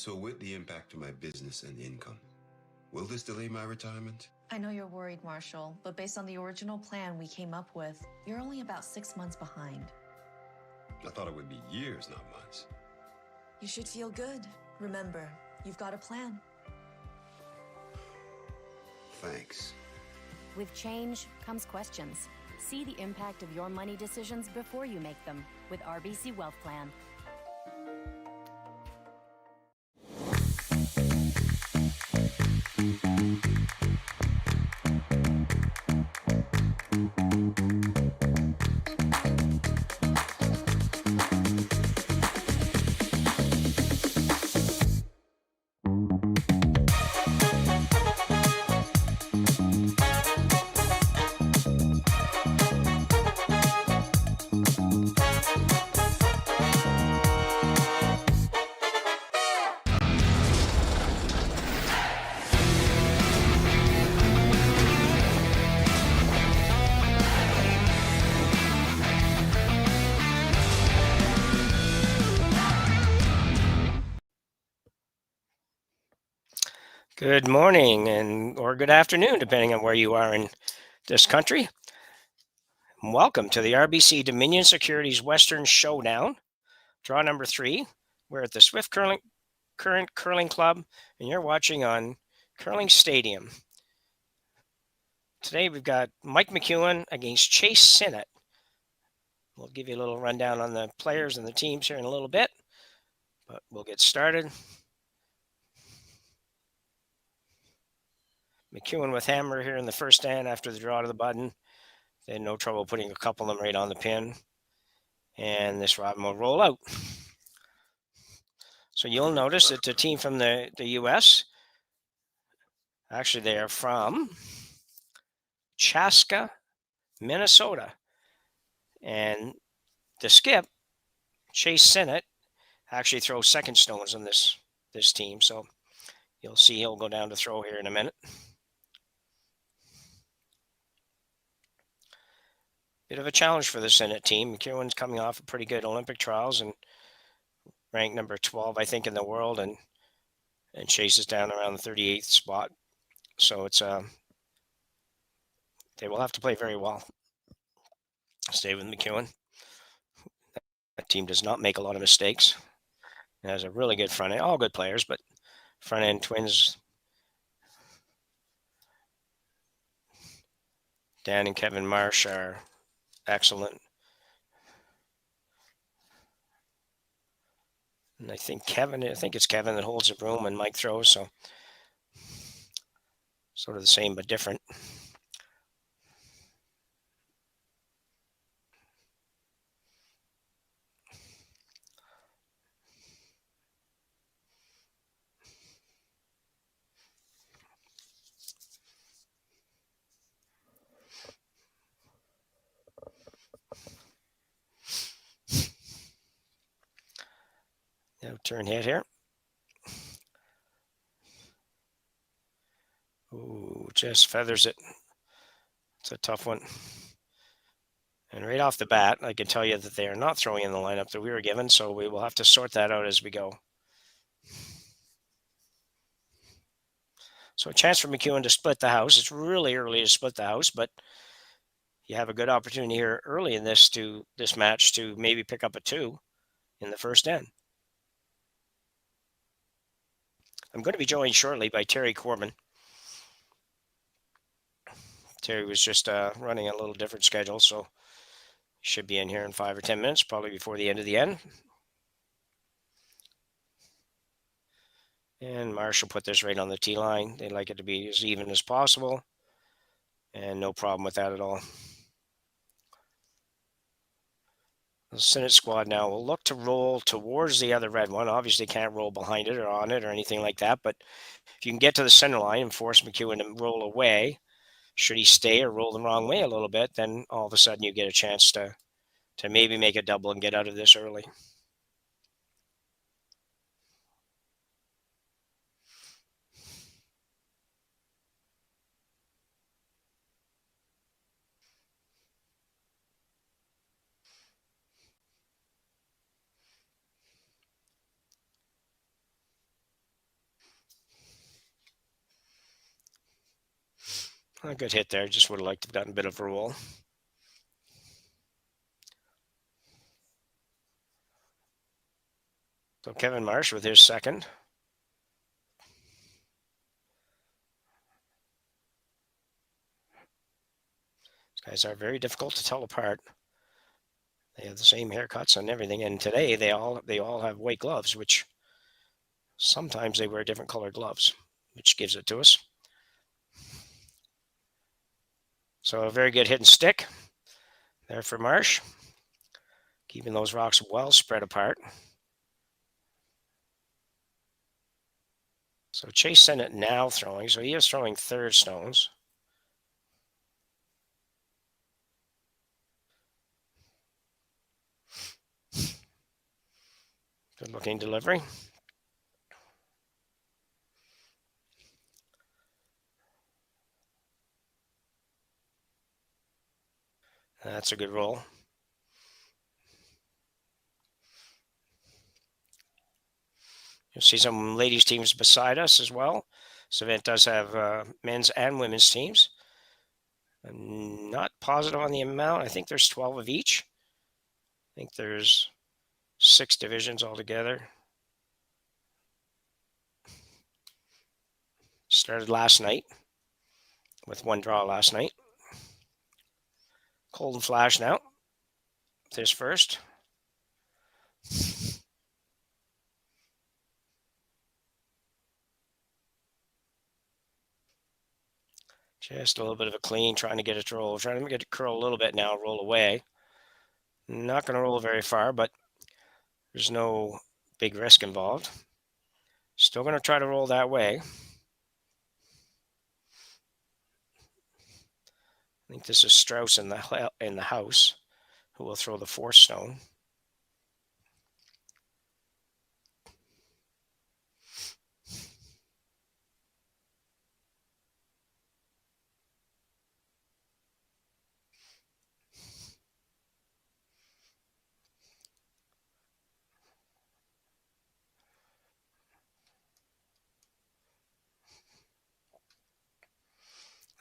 So with the impact to my business and income, will this delay my retirement? I know you're worried, Marshall, but based on the original plan we came up with, you're only about 6 months behind. I thought it would be years, not months. You should feel good. Remember, you've got a plan. Thanks. With change comes questions. See the impact of your money decisions before you make them with RBC Wealth Plan. Good morning or good afternoon, depending on where you are in this country. Welcome to the RBC Dominion Securities Western Showdown, draw number 3. We're at the Swift Current Curling Club, and you're watching on Curling Stadium. Today we've got Mike McEwen against Chase Sinnett. We'll give you a little rundown on the players and the teams here in a little bit, but we'll get started. McEwen with hammer here in the first stand after the draw to the button. They had no trouble putting a couple of them right on the pin. And this robin will roll out. So you'll notice it's a team from the U.S. Actually, they are from Chaska, Minnesota. And the skip, Chase Sinnett, actually throws second stones on this team. So you'll see he'll go down to throw here in a minute. Bit of a challenge for the Sinnett team. McEwen's coming off of pretty good Olympic trials and ranked number 12, I think, in the world, and Chase is down around the 38th spot. So it's they will have to play very well. Stay with McEwen. That team does not make a lot of mistakes. It has a really good front end, all good players, but front end twins. Dan and Kevin Marsh are excellent. And I think it's Kevin that holds the broom and Mike throws, so sort of the same but different. Now turn hit here. Ooh, just feathers it. It's a tough one. And right off the bat, I can tell you that they are not throwing in the lineup that we were given, so we will have to sort that out as we go. So a chance for McEwen to split the house. It's really early to split the house, but you have a good opportunity here early in this match to maybe pick up a 2 in the first end. I'm going to be joined shortly by Terry Corbin. Terry was just running a little different schedule, so he should be in here in 5 or 10 minutes, probably before the end of the end. And Marshall put this right on the tee line. They like it to be as even as possible, and no problem with that at all. The Sinnett squad now will look to roll towards the other red one. Obviously can't roll behind it or on it or anything like that, but if you can get to the center line and force McEwen to roll away, should he stay or roll the wrong way a little bit, then all of a sudden you get a chance to maybe make a double and get out of this early. A good hit there. Just would have liked to have gotten a bit of a roll. So Kevin Marsh with his second. These guys are very difficult to tell apart. They have the same haircuts and everything, and today they all have white gloves, which sometimes they wear different colored gloves, which gives it to us. So a very good hit and stick there for Marsh, keeping those rocks well spread apart. So Chase Sinnett now throwing, so he is throwing third stones. Good looking delivery. That's a good roll. You'll see some ladies teams beside us as well. This event does have men's and women's teams. I'm not positive on the amount. I think there's 12 of each. I think there's 6 divisions altogether. Started last night with 1 draw last night. Colton Flash now. This first. Just a little bit of a clean, trying to get it to roll. Trying to get it curl a little bit now, roll away. Not going to roll very far, but there's no big risk involved. Still going to try to roll that way. I think this is Strauss in the house who will throw the 4th stone.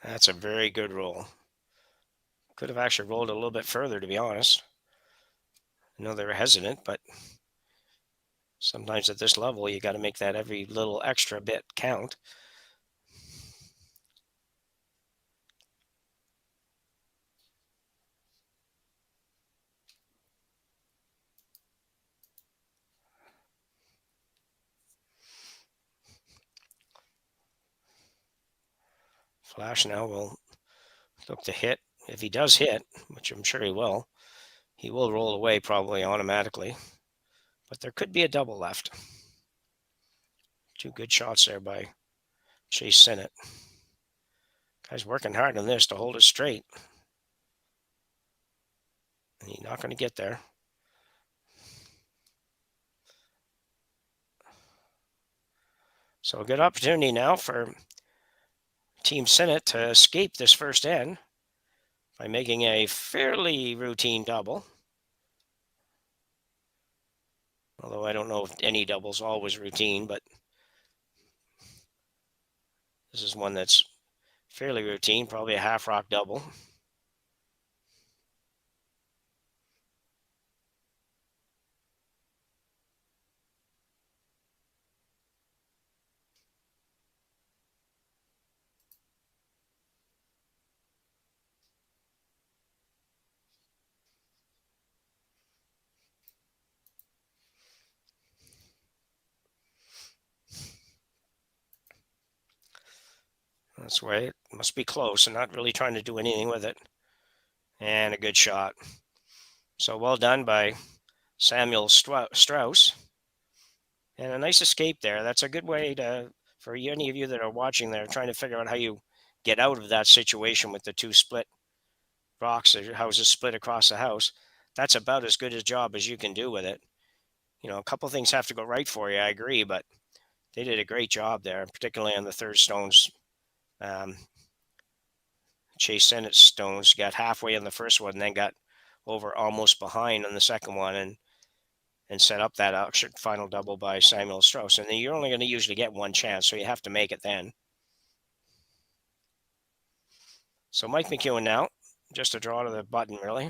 That's a very good roll. Could have actually rolled a little bit further, to be honest. I know they were hesitant, but sometimes at this level, you got to make that every little extra bit count. Flash now will look to hit. If he does hit, which I'm sure he will roll away probably automatically. But there could be a double left. 2 good shots there by Chase Sinnett. Guy's working hard on this to hold it straight. And he's not going to get there. So a good opportunity now for Team Sinnett to escape this first end by making a fairly routine double. Although I don't know if any double's always routine, but this is one that's fairly routine, probably a half rock double. That's why it must be close and not really trying to do anything with it. And a good shot. So well done by Samuel Strauss. And a nice escape there. That's a good way for any of you that are watching there, trying to figure out how you get out of that situation with the 2 split rocks, the houses split across the house. That's about as good a job as you can do with it. You know, a couple things have to go right for you, I agree, but they did a great job there, particularly on the 3rd stones. Chase Sinnett's stones got halfway on the first one and then got over almost behind on the second one and set up that final double by Samuel Strauss. And then you're only going to usually get one chance, so you have to make it then. So Mike McEwen now, just a draw to the button, really.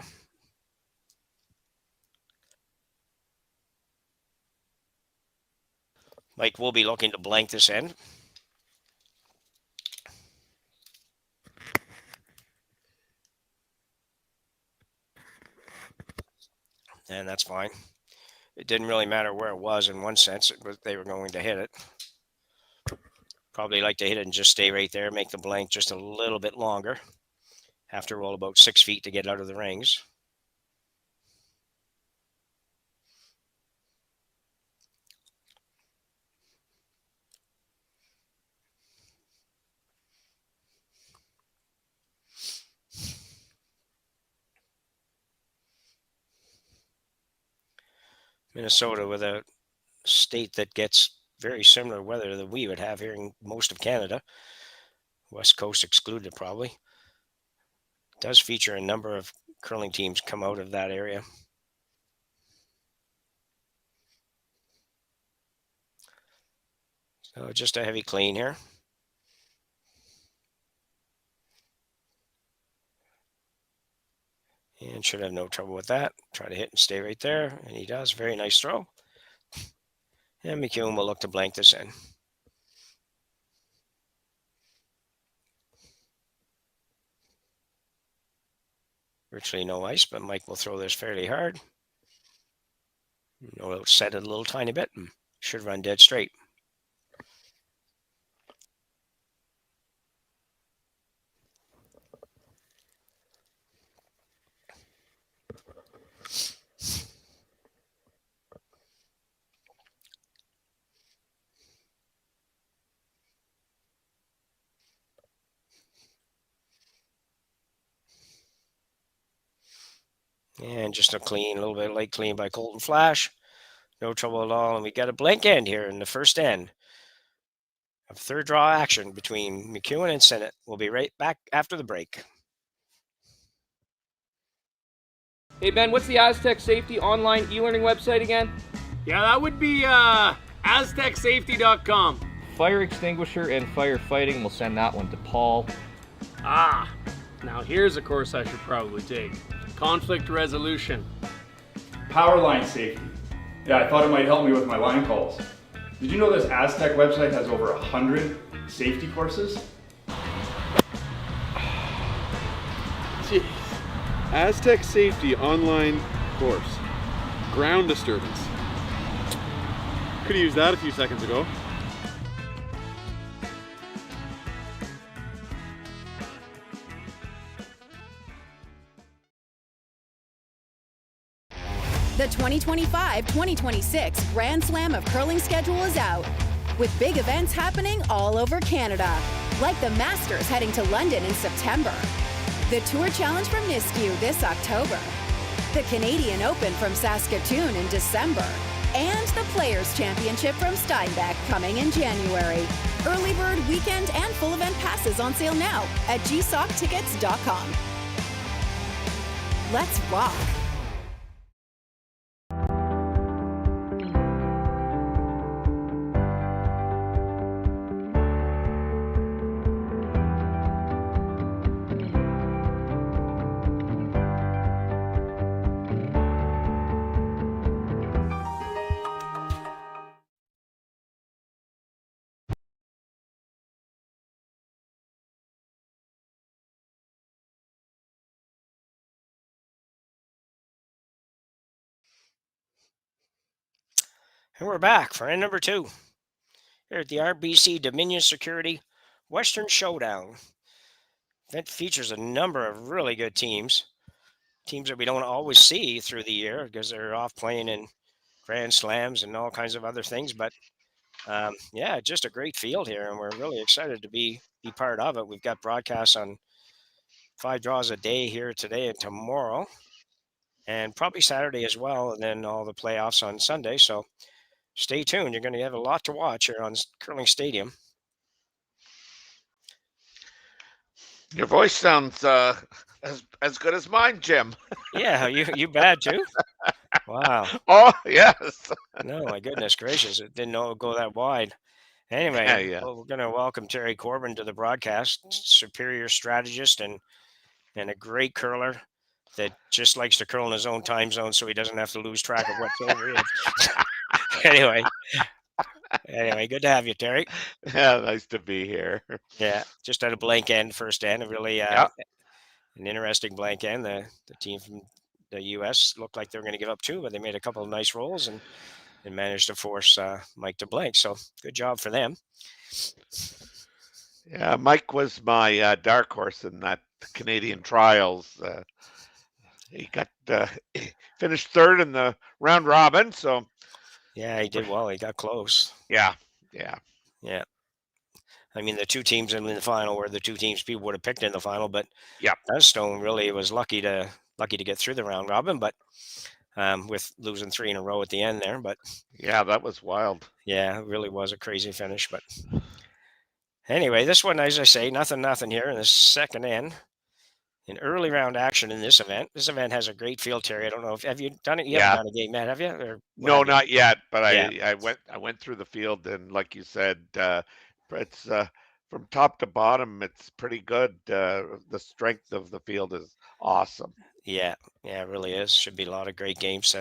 Mike will be looking to blank this end. And that's fine. It didn't really matter where it was in one sense, but they were going to hit it. Probably like to hit it and just stay right there, make the blank just a little bit longer. Have to roll about 6 feet to get out of the rings. Minnesota with a state that gets very similar weather that we would have here in most of Canada. West Coast excluded probably. It does feature a number of curling teams come out of that area. So just a heavy clean here. And should have no trouble with that. Try to hit and stay right there. And he does. Very nice throw. And McEwen will look to blank this in. Virtually no ice, but Mike will throw this fairly hard. No, it'll set it a little tiny bit and should run dead straight. And just a clean, a little bit light clean by Colton Flash. No trouble at all. And we got a blank end here in the first end of third draw action between McEwen and Sinnett. We'll be right back after the break. Hey Ben, what's the Aztec Safety online e-learning website again? Yeah, that would be aztecsafety.com. Fire extinguisher and firefighting, we'll send that one to Paul. Ah, now here's a course I should probably take. Conflict resolution. Power line safety. Yeah, I thought it might help me with my line calls. Did you know this Aztec website has over 100 safety courses? Jeez. Aztec Safety online course. Ground disturbance. Could have used that a few seconds ago. The 2025-2026 Grand Slam of Curling schedule is out, with big events happening all over Canada, like the Masters heading to London in September, the Tour Challenge from Nisku this October, the Canadian Open from Saskatoon in December, and the Players' Championship from Steinbach coming in January. Early bird weekend and full event passes on sale now at gsocktickets.com. Let's rock! And we're back for end number 2 here at the RBC Dominion Security Western Showdown. Event features a number of really good teams that we don't always see through the year because they're off playing in Grand Slams and all kinds of other things. But yeah, just a great field here, and we're really excited to be part of it. We've got broadcasts on 5 draws a day here today and tomorrow, and probably Saturday as well, and then all the playoffs on Sunday. So stay tuned. You're going to have a lot to watch here on Curling Stadium. Your voice sounds as good as mine, Jim. Yeah, you bad too? Wow. Oh, yes. No, my goodness gracious. It didn't know it would go that wide. Anyway, Yeah. well, we're going to welcome Terry Corbin to the broadcast. Superior strategist and a great curler that just likes to curl in his own time zone, so he doesn't have to lose track of what's over it. anyway, good to have you, Terry. Yeah, nice to be here. Yeah, just had a blank end first end, a really Yeah. an interesting blank end. The team from the U.S. looked like they were going to give up 2, but they made a couple of nice rolls and managed to force Mike to blank. So good job for them. Yeah, Mike was my dark horse in that Canadian trials. He got finished 3rd in the round robin, so yeah, he did well. He got close. Yeah. I mean, the 2 teams in the final were the 2 teams people would have picked in the final, but Yeah. Stone really was lucky to get through the round robin, but with losing 3 in a row at the end there. But yeah, that was wild. Yeah, it really was a crazy finish. But anyway, this one, as I say, nothing here in the second end. An early round action in this event. This event has a great field, Terry. I don't know if have you done it? You haven't done a game, Matt, have you? Or No, have you? not yet. But Yeah. I went through the field, and like you said, it's from top to bottom, it's pretty good. The strength of the field is awesome. Yeah, it really is. Should be a lot of great games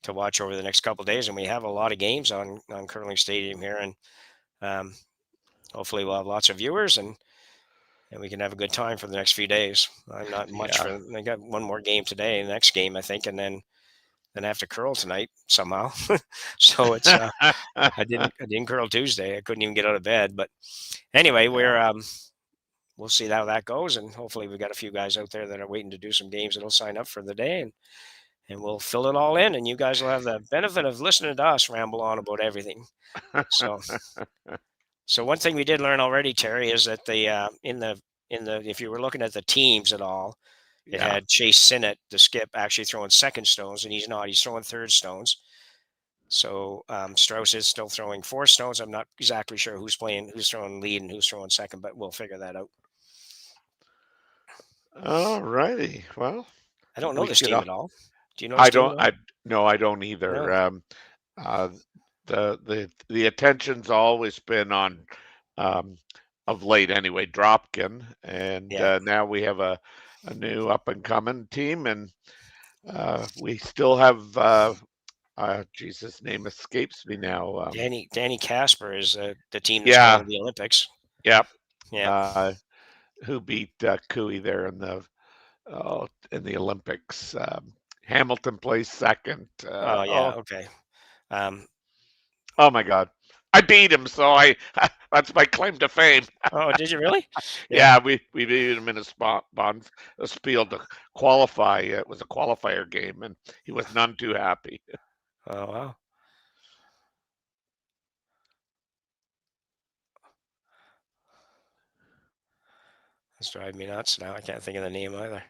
to watch over the next couple of days, and we have a lot of games on Curling Stadium here, and hopefully we'll have lots of viewers and we can have a good time for the next few days. I'm not much for. I got one more game today, the next game I think, and then I have to curl tonight somehow. So it's I didn't curl Tuesday. I couldn't even get out of bed. But anyway, we'll see how that goes, and hopefully we've got a few guys out there that are waiting to do some games that'll sign up for the day, and we'll fill it all in, and you guys will have the benefit of listening to us ramble on about everything. So one thing we did learn already, Terry, is that if you were looking at the teams at all, it had Chase Sinnett, the skip, actually throwing second stones, and he's not. He's throwing third stones. So Strauss is still throwing 4 stones. I'm not exactly sure who's throwing lead and who's throwing second, but we'll figure that out. All righty. Well, I don't know this team at all. Do you know? I don't either. No. The attention's always been on, of late anyway, Dropkin, and now we have a new up and coming team, and we still have Jesus' name escapes me now. Danny Casper is the team that's going to the Olympics. Yep. Yeah. Who beat Cooey there in the Olympics? Hamilton placed second. Okay. Oh my God, I beat him, so that's my claim to fame. Oh, did you really? Yeah, we beat him in a spiel to qualify. It was a qualifier game, and he was none too happy. Oh wow. That's driving me nuts now. I can't think of the name either.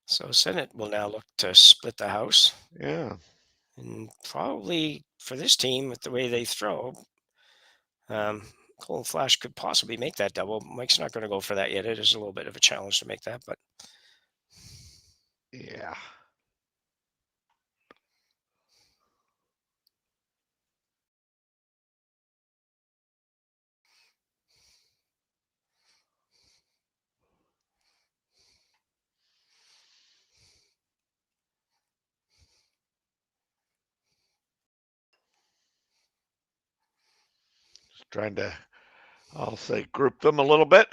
So Sinnett will now look to split the house. Yeah. And probably for this team, with the way they throw, Cole Flash could possibly make that double. Mike's not going to go for that yet. It is a little bit of a challenge to make that, but yeah. Just trying to, I'll say, group them a little bit.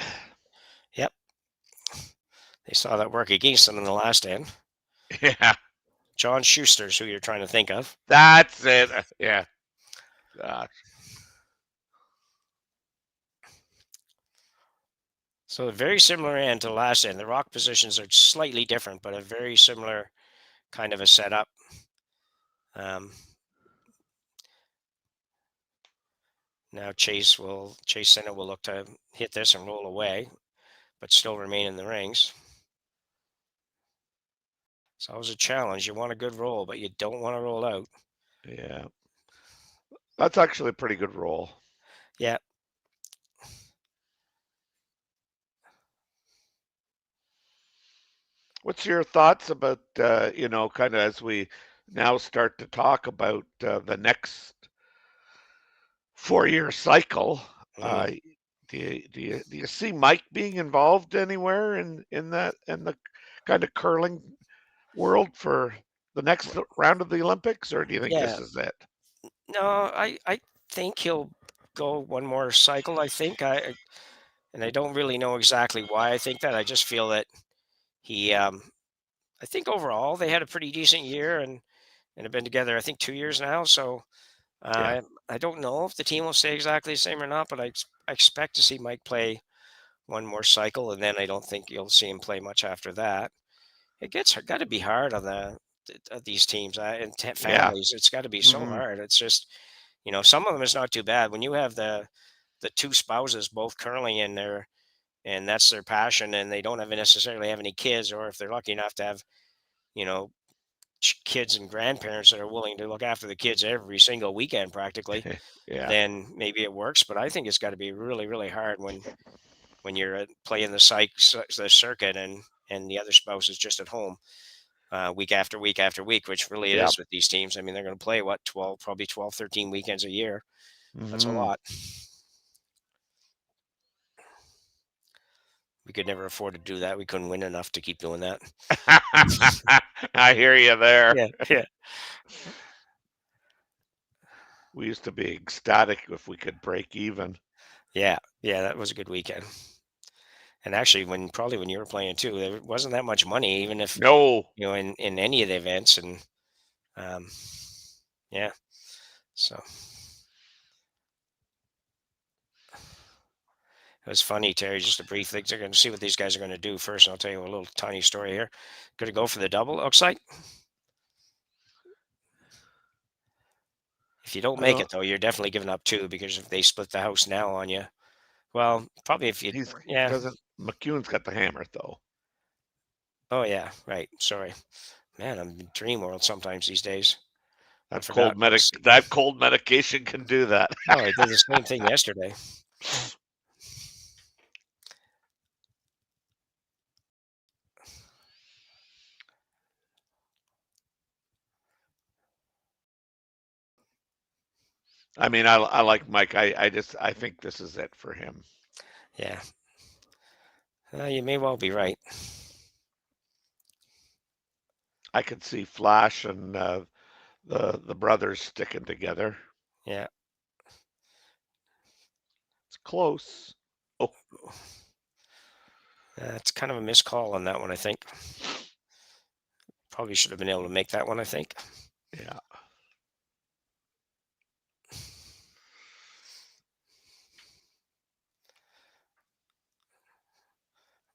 Yep. They saw that work against them in the last end. Yeah. John Schuster's who you're trying to think of. That's it. Yeah. Gosh. So a very similar end to the last end. The rock positions are slightly different, but a very similar kind of a setup. Now Chase Sinnett will look to hit this and roll away, but still remain in the rings. It's always a challenge. You want a good roll, but you don't want to roll out. Yeah. That's actually a pretty good roll. Yeah. What's your thoughts about, kind of as we now start to talk about the next 4-year cycle? Do you see Mike being involved anywhere in the kind of curling world for the next round of the Olympics, or do you think this Yeah. is it? No, I think he'll go one more cycle. I think and I don't really know exactly why I think that. I just feel that he I think overall they had a pretty decent year and have been together I think 2 years now. So Yeah. I don't know if the team will stay exactly the same or not, but I expect to see Mike play one more cycle, and then I don't think you'll see him play much after that. It gets got to be hard on these teams and Yeah. families. It's got to be so hard. It's just some of them is not too bad when you have the two spouses both curling in there, and that's their passion, and they don't necessarily have any kids, or if they're lucky enough to have you know kids and grandparents that are willing to look after the kids every single weekend practically, Yeah. then maybe it works. But I think it's got to be really, really hard when you're playing the circuit and the other spouse is just at home week after week after week, which really it Yeah. is with these teams. I mean, they're going to play what 12, probably 12, 13 weekends a year. That's a lot. We could never afford to do that. We couldn't win enough to keep doing that. I hear you there. Yeah. We used to be ecstatic if we could break even. Yeah, that was a good weekend. And actually, when you were playing too, there wasn't that much money, even if No. in any of the events, and yeah, so it was funny, Terry. Just a brief thing. They're going to see what these guys are going to do first. And I'll tell you a little tiny story here. Going to go for the double. Looks like. If you don't make it though, you're definitely giving up two, because if they split the house now on you, well, probably if you McEwen's got the hammer though. Oh yeah, right. Sorry, man. I'm in dream world sometimes these days. That cold medication can do that. Oh, I did the same thing yesterday. I mean, I like Mike. I think this is it for him. Yeah. You may well be right. I could see Flash and the brothers sticking together. Yeah. It's close. Oh. It's kind of a missed call on that one, I think. Probably should have been able to make that one, I think. Yeah.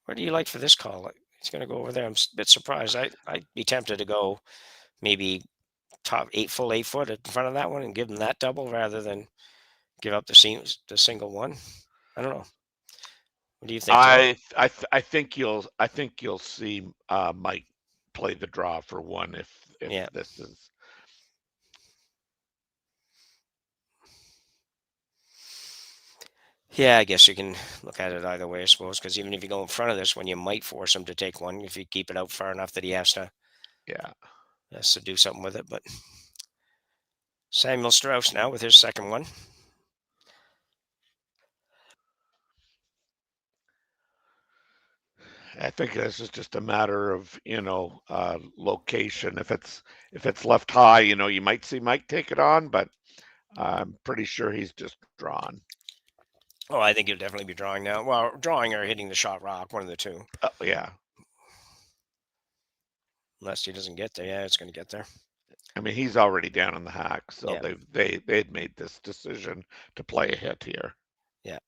What do you like for this call? He's going to go over there. I'm a bit surprised. I'd be tempted to go maybe top full 8 foot in front of that one and give them that double rather than give up the single one. I don't know. What do you think? I think you'll see Mike play the draw for one if this is. Yeah, I guess you can look at it either way, I suppose, because even if you go in front of this one, you might force him to take one if you keep it out far enough that he has to do something with it. But Samuel Strauss now with his second one. I think this is just a matter of location. If it's left high, you might see Mike take it on, but I'm pretty sure he's just drawn. Oh, I think he'll definitely be drawing now. Well, drawing or hitting the shot rock, one of the two. Yeah. Unless he doesn't get there, yeah, it's going to get there. I mean, he's already down in the hack, so they'd made this decision to play a hit here. Yeah.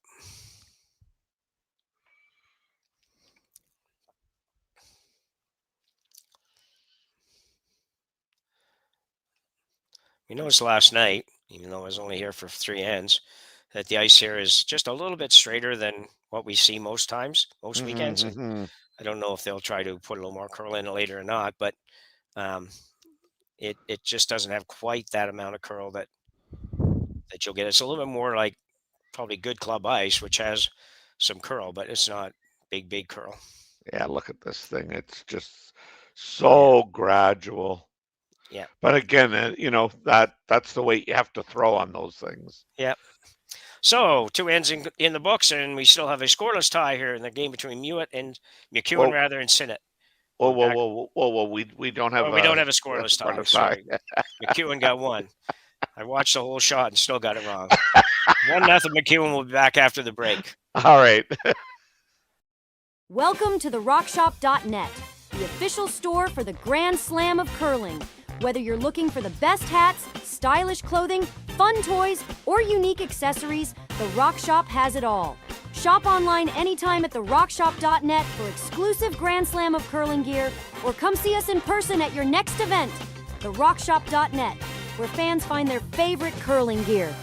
We noticed last night, even though I was only here for 3 ends, that the ice here is just a little bit straighter than what we see most times, most weekends. I don't know if they'll try to put a little more curl in it later or not, but it just doesn't have quite that amount of curl that you'll get. It's a little bit more like probably good club ice, which has some curl, but it's not big curl. Yeah, look at this thing. It's just so gradual. Yeah. But again, that's the weight you have to throw on those things. Yeah. So 2 ends in the books, and we still have a scoreless tie here in the game between McEwen, and Sinnett. Whoa! We don't have. We don't have a scoreless tie. Sorry, McEwen got 1. I watched the whole shot and still got it wrong. 1-0. McEwen will be back after the break. All right. Welcome to the RockShop.net, the official store for the Grand Slam of curling. Whether you're looking for the best hats, stylish clothing, fun toys, or unique accessories, the Rock Shop has it all. Shop online anytime at therockshop.net for exclusive Grand Slam of curling gear, or come see us in person at your next event. Therockshop.net, where fans find their favorite curling gear.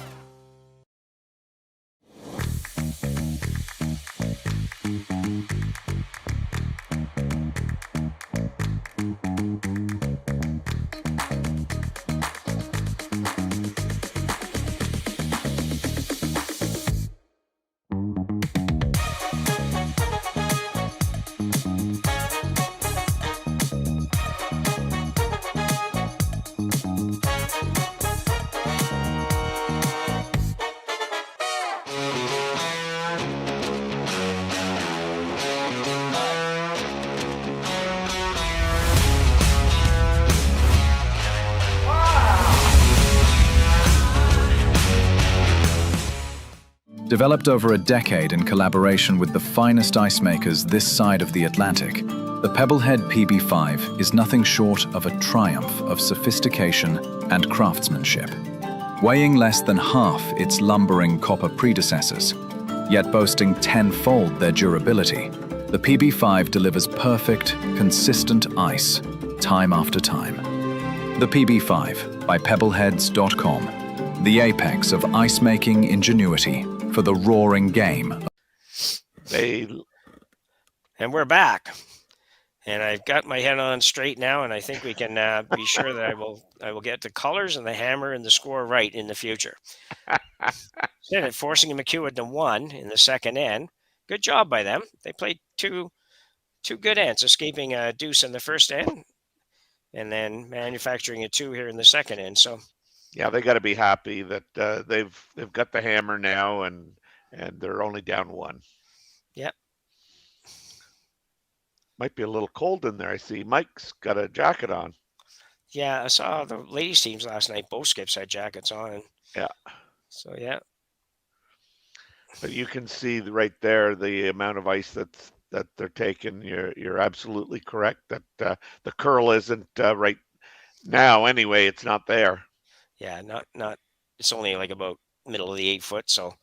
Developed over a decade in collaboration with the finest ice makers this side of the Atlantic, the Pebblehead PB5 is nothing short of a triumph of sophistication and craftsmanship. Weighing less than half its lumbering copper predecessors, yet boasting tenfold their durability, the PB5 delivers perfect, consistent ice, time after time. The PB5 by Pebbleheads.com, the apex of ice-making ingenuity for the roaring game. And we're back. And I've got my head on straight now, and I think we can be sure that I will get the colors and the hammer and the score right in the future. Sinnett forcing McEwen to 1 in the second end. Good job by them. They played two good ends, escaping a deuce in the first end, and then manufacturing a 2 here in the second end. So. Yeah, they got to be happy that they've got the hammer now, and they're only down 1. Yep. Might be a little cold in there. I see Mike's got a jacket on. Yeah, I saw the ladies' teams last night. Both skips had jackets on. Yeah. So yeah. But you can see right there the amount of ice that they're taking. You're absolutely correct that the curl isn't right now. Anyway, it's not there. Yeah, not. It's only like about middle of the 8 foot, so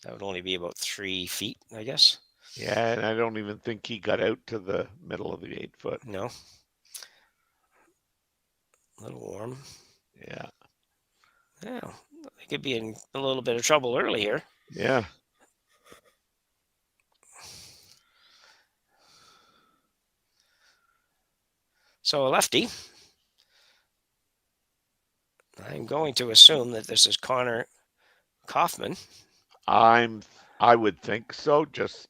that would only be about 3 feet, I guess. Yeah, and I don't even think he got out to the middle of the 8 foot. No. A little warm. Yeah. Yeah, they could be in a little bit of trouble early here. Yeah. So a lefty. I'm going to assume that this is Connor Kaufman. I would think so. Just,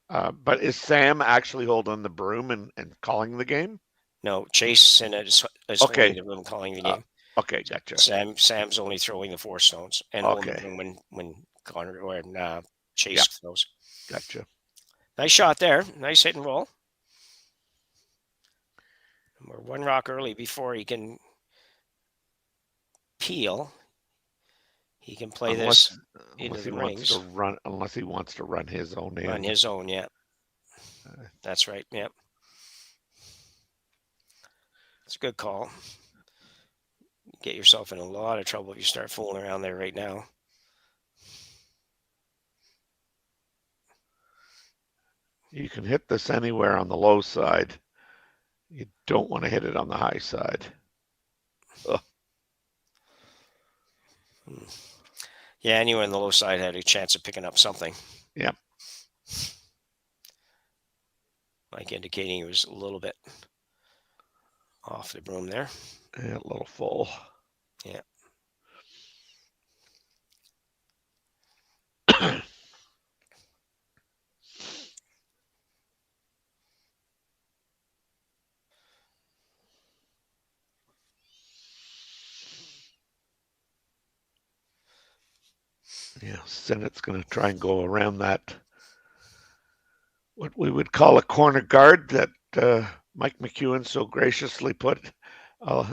but is Sam actually holding the broom and calling the game? No, Chase Sinnett is holding the broom, calling the game. Okay, gotcha. Sam's only throwing the 4 stones and holding the broom when Connor or Chase throws. Gotcha. Nice shot there. Nice hit and roll. And we're 1 rock early before he can peel. He can play this into the rings. Unless he wants to run his own in. Run his own, yeah. That's right, yeah. It's a good call. Get yourself in a lot of trouble if you start fooling around there right now. You can hit this anywhere on the low side. You don't want to hit it on the high side. Ugh. Yeah, anyone on the low side had a chance of picking up something. Yeah. like indicating he was a little bit off the broom there. Yeah, a little full. Yeah. Yeah, Sinnett's going to try and go around that, what we would call a corner guard that Mike McEwen so graciously put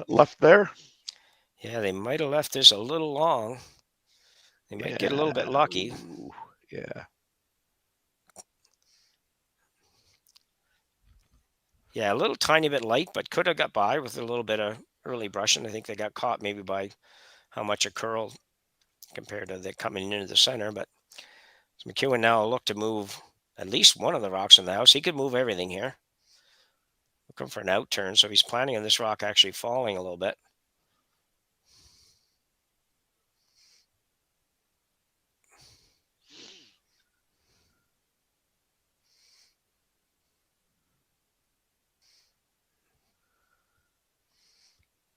left there. Yeah, they might have left this a little long. They might get a little bit lucky. Ooh, yeah. Yeah, a little tiny bit light, but could have got by with a little bit of early brushing. I think they got caught maybe by how much a curl compared to the coming into the center. But McEwen now will look to move at least one of the rocks in the house. He could move everything here. Looking for an out turn, so he's planning on this rock actually falling a little bit.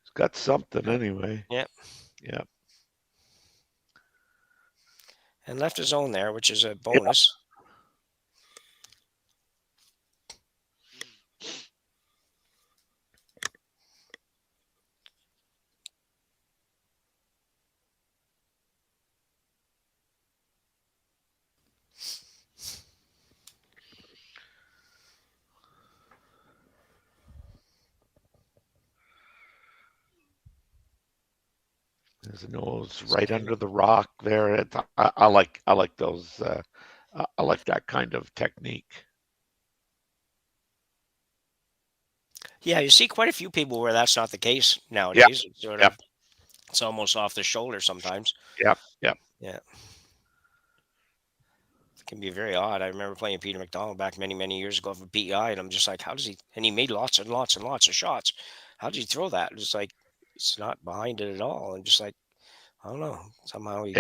He's got something anyway. Yep. Yep. And left his own there, which is a bonus. His nose right under the rock there. I like those. I like that kind of technique. Yeah, you see quite a few people where that's not the case nowadays. It's sort of, it's almost off the shoulder sometimes. Yep. Yeah. It can be very odd. I remember playing Peter McDonald back many, many years ago for PEI, and I'm just like, how does he? And he made lots and lots and lots of shots. How did he throw that? It's like, it's not behind it at all. And just like, I don't know. Somehow he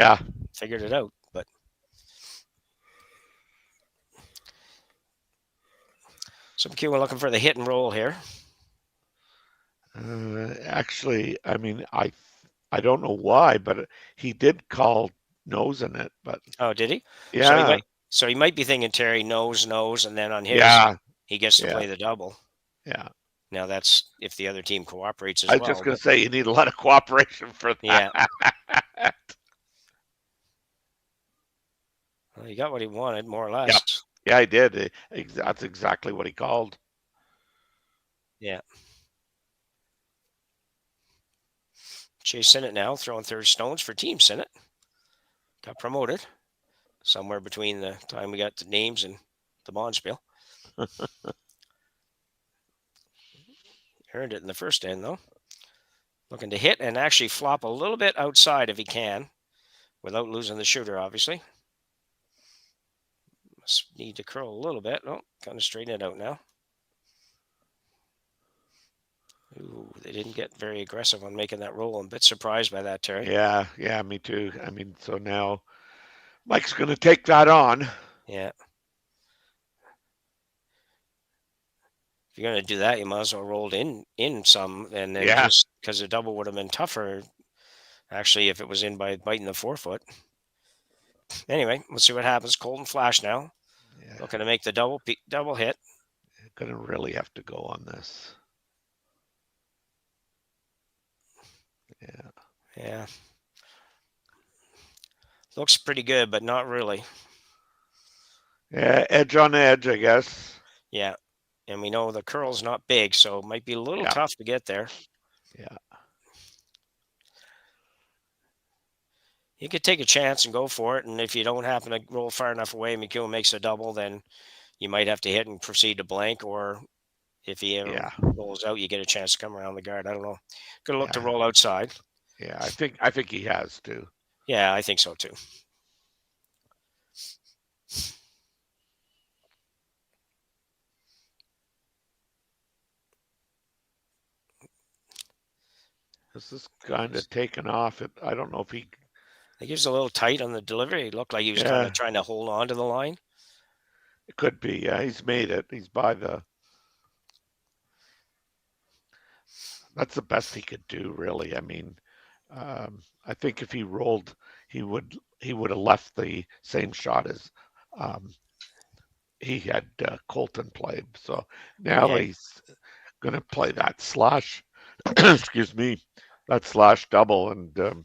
figured it out. But so McEwen looking for the hit and roll here. Actually, I mean, I don't know why, but he did call nosing it. But oh, did he? Yeah. So he might be thinking Terry nose, and then on his, he gets to play the double. Yeah. Now that's if the other team cooperates as well. I was just going to say you need a lot of cooperation for that. Yeah. Well, he got what he wanted, more or less. Yeah, he did. That's exactly what he called. Yeah. Chase Sinnett now throwing third stones for Team Sinnett. Got promoted somewhere between the time we got the names and the Bonspiel. Earned it in the first end, though. Looking to hit and actually flop a little bit outside if he can, without losing the shooter, obviously. Must need to curl a little bit. Oh, kind of straighten it out now. Ooh, they didn't get very aggressive on making that roll. I'm a bit surprised by that, Terry. Yeah, me too. I mean, so now Mike's going to take that on. Yeah. If you're going to do that, you might as well roll in some, and then just because the double would have been tougher, actually, if it was in by biting the forefoot. Anyway, let's see what happens. Colton Flash now. Yeah. Looking to make the double hit. Going to really have to go on this. Yeah. Looks pretty good, but not really. Yeah, edge on edge, I guess. Yeah. And we know the curl's not big, so it might be a little tough to get there. Yeah. You could take a chance and go for it, and if you don't happen to roll far enough away, McEwen makes a double, then you might have to hit and proceed to blank, or if he ever rolls out, you get a chance to come around the guard. I don't know. Gonna look to roll outside. Yeah, I think he has to. Yeah, I think so too. This is kind of taken off. I don't know if he... I think he was a little tight on the delivery. It looked like he was kind of trying to hold on to the line. It could be. Yeah, he's made it. He's by the That's the best he could do, really. I mean, I think if he rolled, he would have left the same shot as he had Colton played. So now he's going to play that slash, excuse me, that slash double, and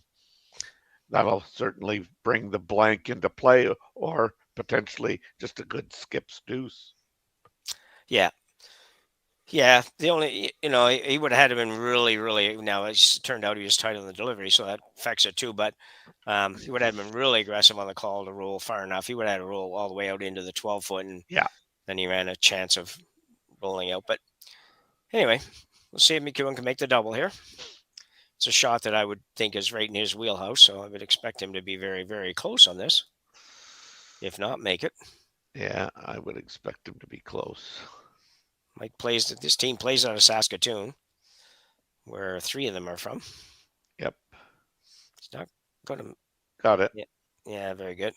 that'll certainly bring the blank into play, or potentially just a good skips deuce. Yeah. Yeah, the only, he would have had to been really, really, now it turned out he was tight on the delivery, so that affects it too, but he would have been really aggressive on the call to roll far enough. He would have had to roll all the way out into the 12-foot, and then he ran a chance of rolling out. But anyway, we'll see if McEwen can make the double here. It's a shot that I would think is right in his wheelhouse, so I would expect him to be very, very close on this. If not, make it. Yeah, I would expect him to be close. This team plays out of Saskatoon, where 3 of them are from. Yep. It's not going to. Got it. Yeah, very good.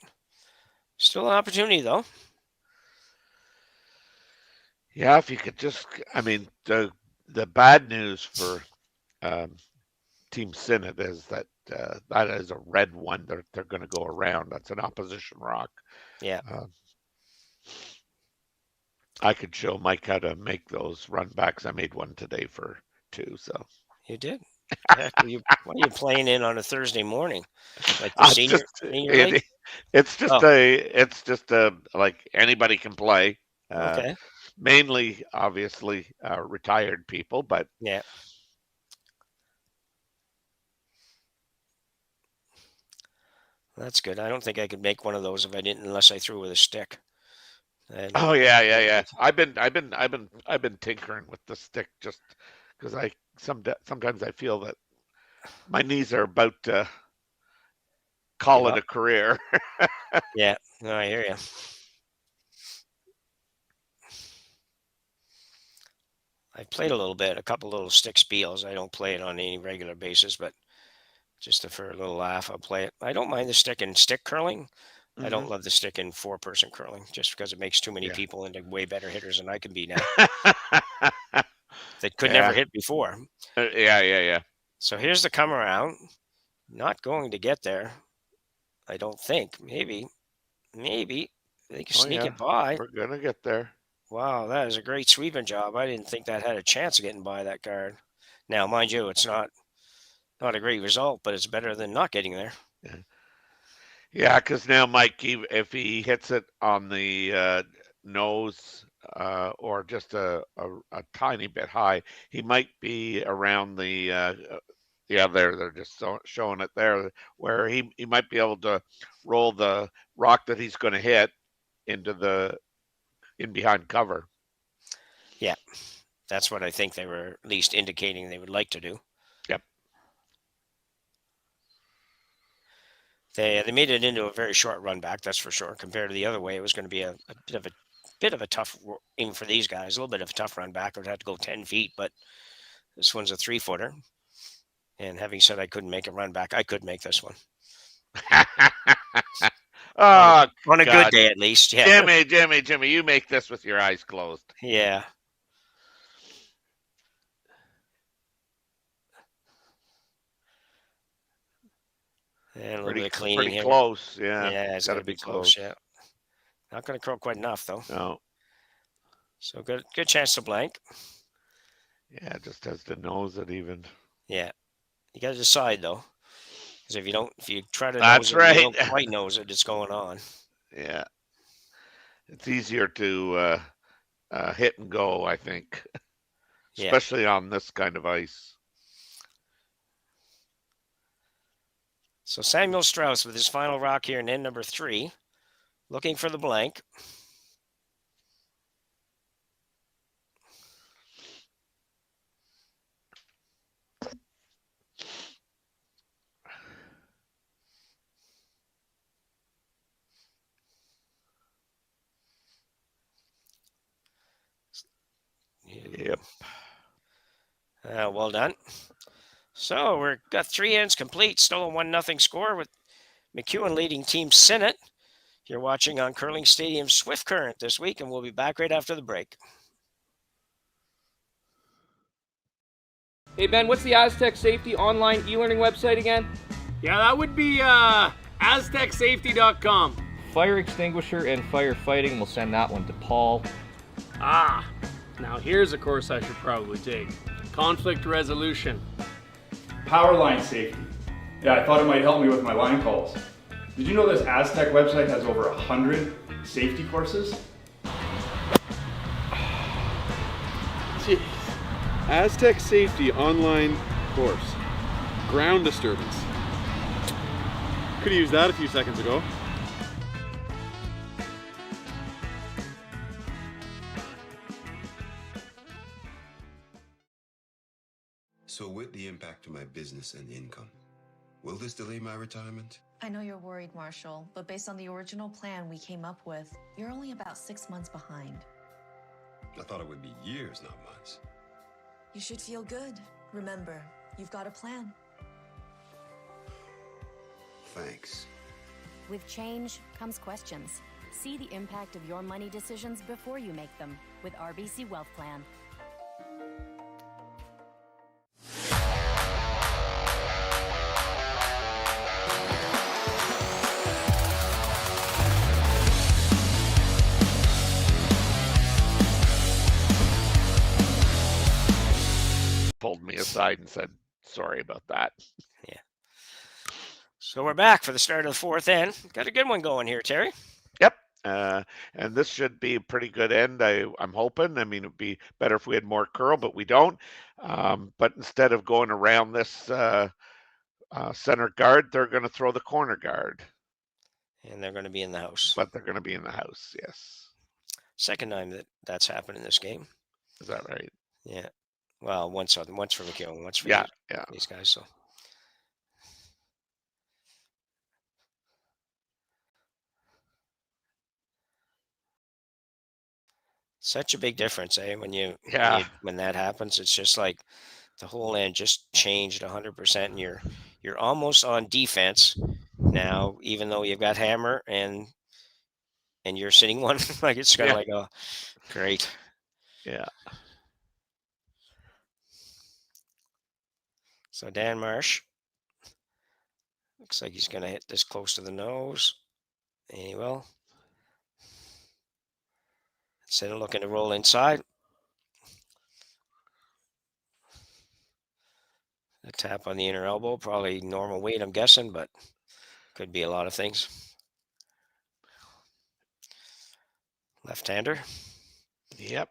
Still an opportunity, though. Yeah, if you could just, I mean, the bad news for Team Sinnett is that that is a red one. They're going to go around. That's an opposition rock. Yeah. I could show Mike how to make those run backs. I made one today for 2. So you did. Why are you playing in on a Thursday morning? Like the senior league? It's just a like anybody can play. Okay. Mainly, obviously, retired people, but yeah. That's good. I don't think I could make one of those if I didn't, unless I threw with a stick. Oh yeah. I've been tinkering with the stick just because sometimes I feel that my knees are about to call it a career. Yeah, no, I hear you. I've played a little bit, a couple little stick spiels. I don't play it on any regular basis, but just for a little laugh, I'll play it. I don't mind the stick in stick curling. I don't love the stick in 4-person curling, just because it makes too many people into way better hitters than I can be now. That could never hit before. Yeah. So here's the come around. Not going to get there, I don't think. Maybe they can sneak it by. We're gonna get there. Wow, that is a great sweeping job. I didn't think that had a chance of getting by that guard. Now, mind you, it's not a great result, but it's better than not getting there. Yeah, because now Mike, if he hits it on the nose or just a tiny bit high, he might be around the they're just showing it there, where he might be able to roll the rock that he's going to hit into in behind cover. Yeah, that's what I think they were at least indicating they would like to do. Yep. They made it into a very short run back, that's for sure. Compared to the other way, it was going to be a bit of a tough aim for these guys. A little bit of a tough run back. It would have to go 10 feet, but this one's a 3-footer. And having said I couldn't make a run back, I could make this one. On a good day, at least. Yeah. Jimmy, you make this with your eyes closed. Yeah. And a little bit of cleaning pretty here. Close, yeah. Yeah, it's got to be close. Yeah. Not going to curl quite enough, though. No. So good chance to blank. Yeah, just has to nose it even. Yeah. You got to decide, though. Because if you try to That's nose right. it, you don't quite nose it, it's going on. Yeah. It's easier to hit and go, I think. Especially on this kind of ice. So Samuel Strauss with his final rock here in end number 3. Looking for the blank. Yep. Well done. So we've got 3 ends complete. Still a 1-0 score with McEwen leading Team Sinnett. You're watching on Curling Stadium's Swift Current this week, and we'll be back right after the break. Hey Ben, what's the Aztec Safety online e-learning website again? Yeah, that would be aztecsafety.com. Fire extinguisher and firefighting. We'll send that one to Paul. Now here's a course I should probably take. Conflict resolution. Power line safety. Yeah, I thought it might help me with my line calls. Did you know this Aztec website has over 100 safety courses? Jeez. Aztec Safety online course. Ground disturbance. Could have used that a few seconds ago. So with the impact to my business and income, will this delay my retirement? I know you're worried, Marshall, but based on the original plan we came up with, you're only about 6 months behind. I thought it would be years, not months. You should feel good. Remember, you've got a plan. Thanks. With change comes questions. See the impact of your money decisions before you make them with RBC Wealth Plan. Pulled me aside and said, sorry about that. Yeah. So we're back for the start of the fourth end. Got a good one going here, Terry. Yep. And this should be a pretty good end, I'm hoping. I mean, it'd be better if we had more curl, but we don't. But instead of going around this center guard, they're going to throw the corner guard. And they're going to be in the house. But they're going to be in the house, yes. Second time that's happened in this game. Is that right? Yeah. Well, once for McEwen, once for these guys. So such a big difference, eh? When that happens, it's just like the whole end just changed 100%, and you're almost on defense now, even though you've got hammer and you're sitting one. Like it's kind of like, oh, great. Yeah. So Dan Marsh looks like he's going to hit this close to the nose. And he will. Instead of looking to roll inside. A tap on the inner elbow, probably normal weight, I'm guessing, but could be a lot of things. Left-hander. Yep.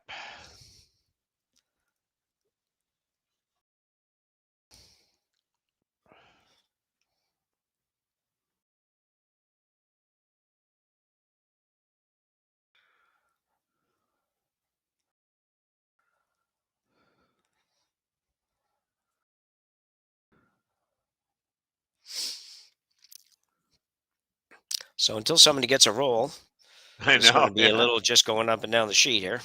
So until somebody gets a roll, it's going to be a little just going up and down the sheet here.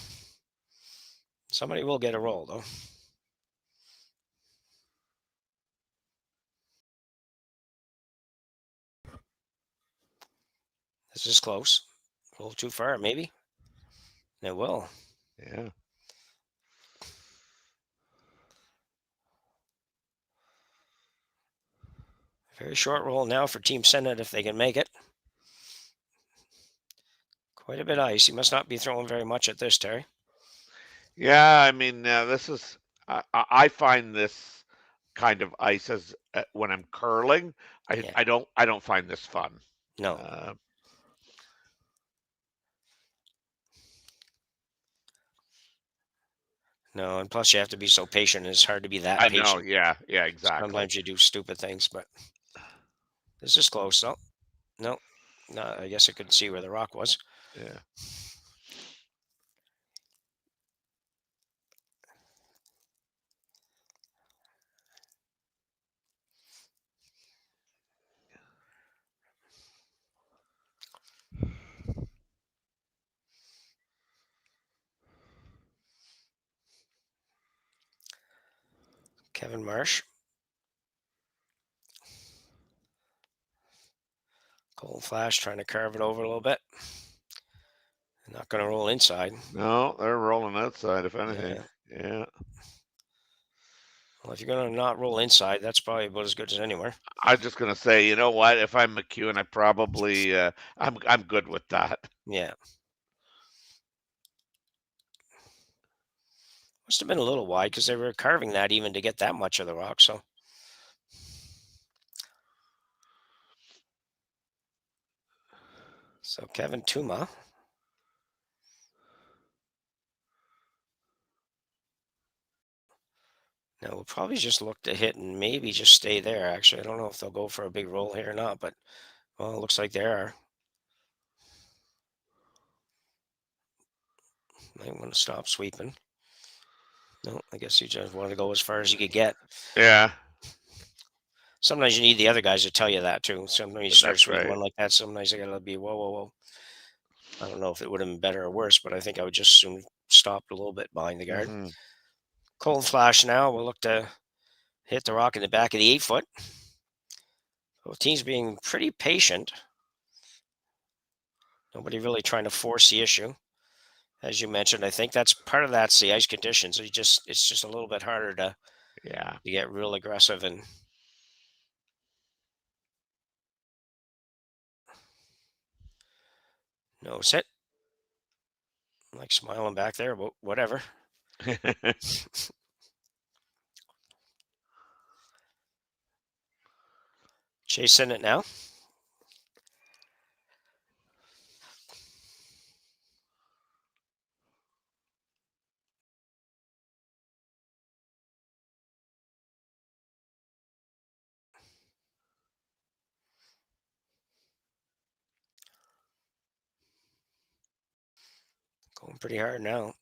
Somebody will get a roll, though. This is close. A little too far, maybe. It will. Yeah. Very short roll now for Team Sinnett if they can make it. Quite a bit of ice. He must not be throwing very much at this, Terry. Yeah, I mean, this is. I find this kind of ice as when I'm curling. I don't find this fun. No. No, and plus you have to be so patient. It's hard to be that patient. I know, yeah, exactly. Sometimes you do stupid things, but this is close, though. No, I guess I couldn't see where the rock was. Yeah. Kevin Marsh. Cold flash trying to carve it over a little bit. Not going to roll inside. No, they're rolling outside, if anything. Yeah. Well, if you're going to not roll inside, that's probably about as good as anywhere. I was just gonna say, you know what? If I'm McEwen, I probably I'm good with that. Yeah. Must have been a little wide because they were carving that even to get that much of the rock. So Kevin Tuma. Now we'll probably just look to hit and maybe just stay there. Actually, I don't know if they'll go for a big roll here or not, but well, it looks like they are. Might want to stop sweeping. No, I guess you just want to go as far as you could get. Yeah. Sometimes you need the other guys to tell you that too. Sometimes you start That's sweeping right. one like that. Sometimes you gotta be whoa, whoa, whoa. I don't know if it would have been better or worse, but I think I would just soon stopped a little bit behind the guard. Mm-hmm. Cold flash now. We'll look to hit the rock in the back of the 8-foot. Both teams being pretty patient. Nobody really trying to force the issue. As you mentioned, I think that's part of that's the ice conditions. It's just a little bit harder to get real aggressive and no sit. Like smiling back there, but whatever. Chase Sinnett now. Going pretty hard now.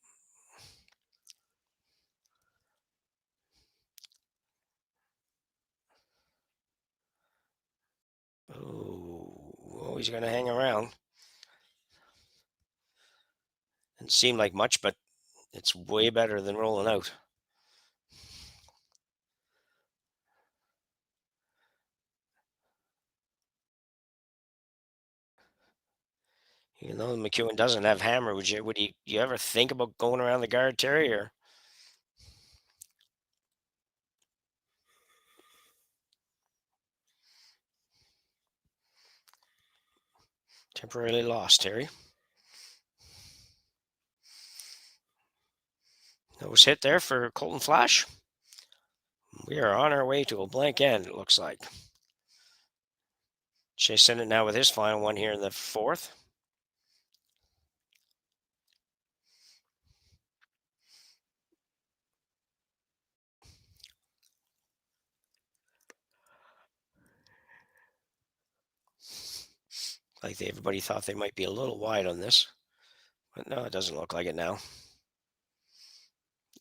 Oh, he's going to hang around. Didn't seem like much, but it's way better than rolling out. Even though McEwen doesn't have hammer, would you ever think about going around the guard, Terry? Or temporarily lost, Terry? Nose hit there for Colton Flash. We are on our way to a blank end, it looks like. Chase Sinnett now with his final one here in the 4th. Like everybody thought they might be a little wide on this. But no, it doesn't look like it now.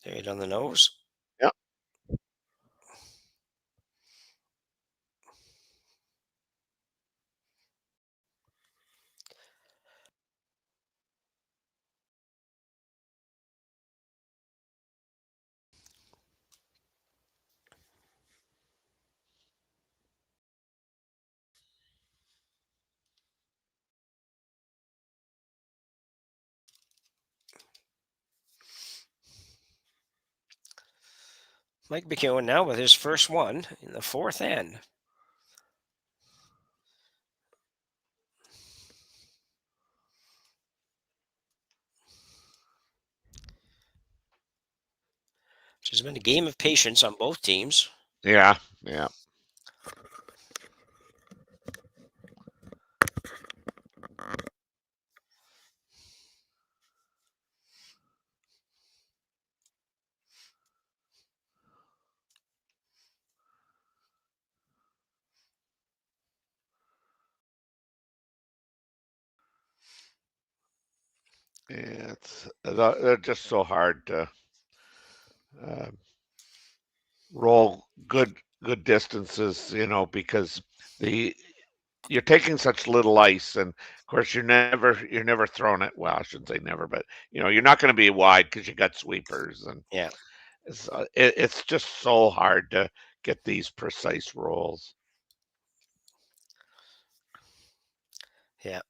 There on the nose. Yep. Mike McEwen now with his first one in the 4th end. Which has been a game of patience on both teams. Yeah. They're just so hard to roll good distances, because you're taking such little ice, and of course you're never throwing it. Well, I shouldn't say never, but you're not going to be wide because you got sweepers, and it's just so hard to get these precise rolls. Yeah.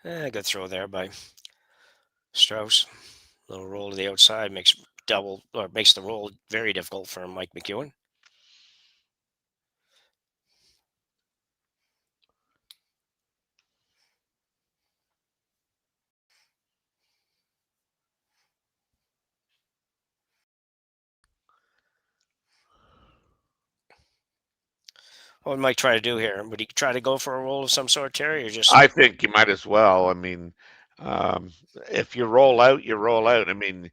Good throw there by Strauss. Little roll to the outside makes the roll very difficult for Mike McEwen. What would Mike try to do here? Would he try to go for a roll of some sort, Terry, or just? I think you might as well. I mean, if you roll out, you roll out. I mean,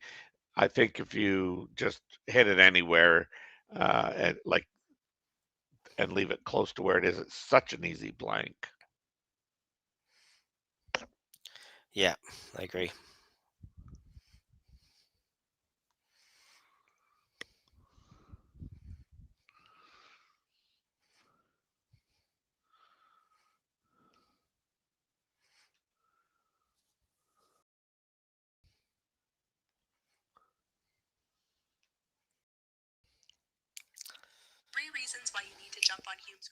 I think if you just hit it anywhere, and leave it close to where it is, it's such an easy blank. Yeah, I agree. Reasons why you need to jump on Hume's.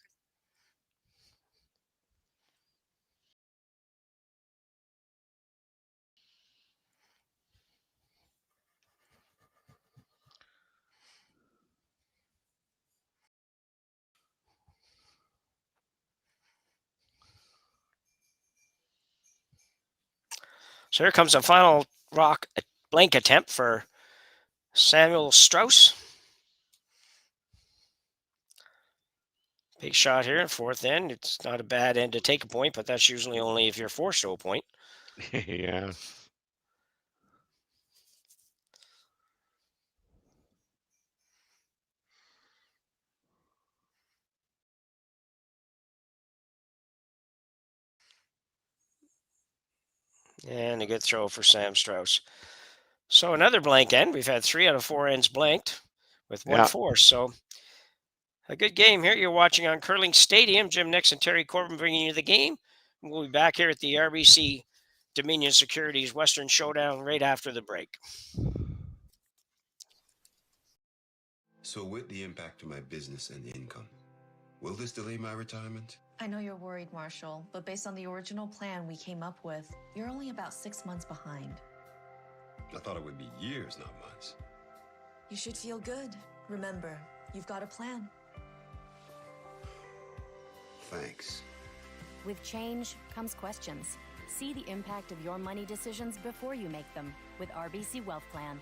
So here comes a final rock blank attempt for Samuel Strauss. Big shot here, fourth end. It's not a bad end to take a point, but that's usually only if you're forced to a point. Yeah. And a good throw for Sam Strauss. So another blank end. We've had 3 out of 4 ends blanked with one force. So a good game here. You're watching on Curling Stadium. Jim Nix and Terry Corbin bringing you the game. We'll be back here at the RBC Dominion Securities Western Showdown right after the break. So with the impact to my business and income, will this delay my retirement? I know you're worried, Marshall, but based on the original plan we came up with, you're only about 6 months behind. I thought it would be years, not months. You should feel good. Remember, you've got a plan. Thanks. With change comes questions. See the impact of your money decisions before you make them with RBC Wealth Plan.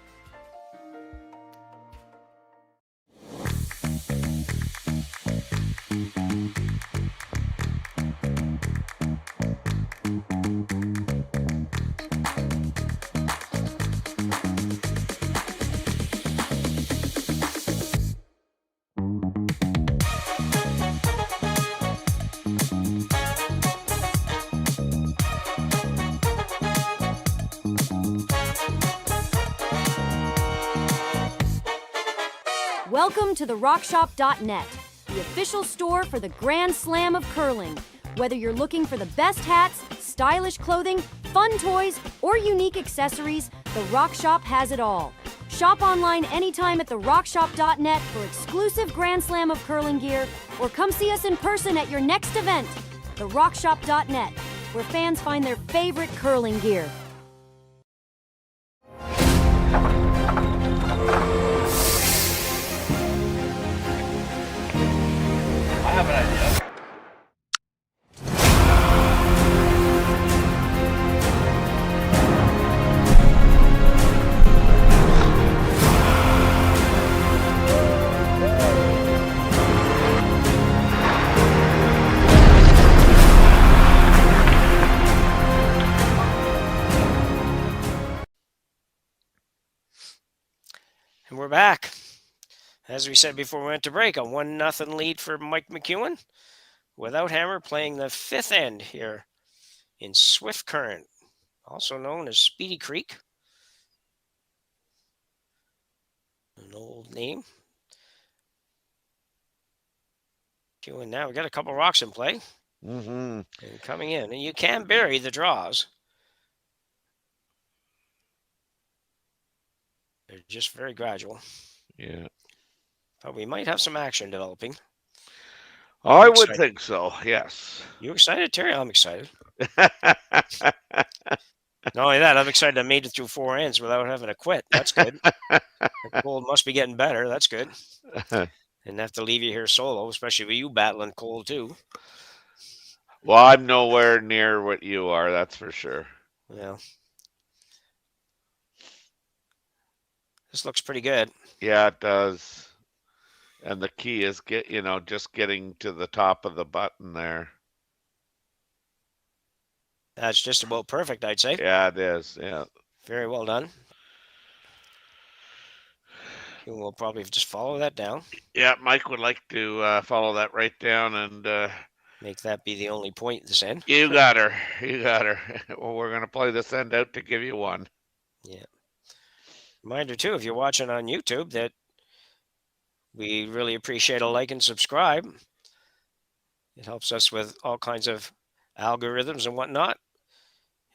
Welcome to the RockShop.net, the official store for the Grand Slam of curling. Whether you're looking for the best hats, stylish clothing, fun toys, or unique accessories, the Rock Shop has it all. Shop online anytime at therockshop.net for exclusive Grand Slam of curling gear, or come see us in person at your next event. TheRockShop.net, where fans find their favorite curling gear. I have an idea. And we're back. As we said before we went to break, a 1-0 lead for Mike McEwen. Without Hammer playing the 5th end here in Swift Current, also known as Speedy Creek. An old name. McEwen now, we got a couple rocks in play. Mm-hmm. And coming in. And you can bury the draws. They're just very gradual. Yeah. But we might have some action developing. I would think so, yes. You excited, Terry? I'm excited. Not only that, I'm excited I made it through 4 ends without having to quit. That's good. The cold must be getting better. That's good. And have to leave you here solo, especially with you battling cold too. Well, I'm nowhere near what you are, that's for sure. Yeah. This looks pretty good. Yeah, it does. And the key is just getting to the top of the button there. That's just about perfect, I'd say. Yeah, it is. Yeah. Very well done. We'll probably just follow that down. Yeah, Mike would like to follow that right down and make that be the only point this end. You got her. You got her. Well, we're going to play this end out to give you one. Yeah. Reminder, too, if you're watching on YouTube, that we really appreciate a like and subscribe. It helps us with all kinds of algorithms and whatnot.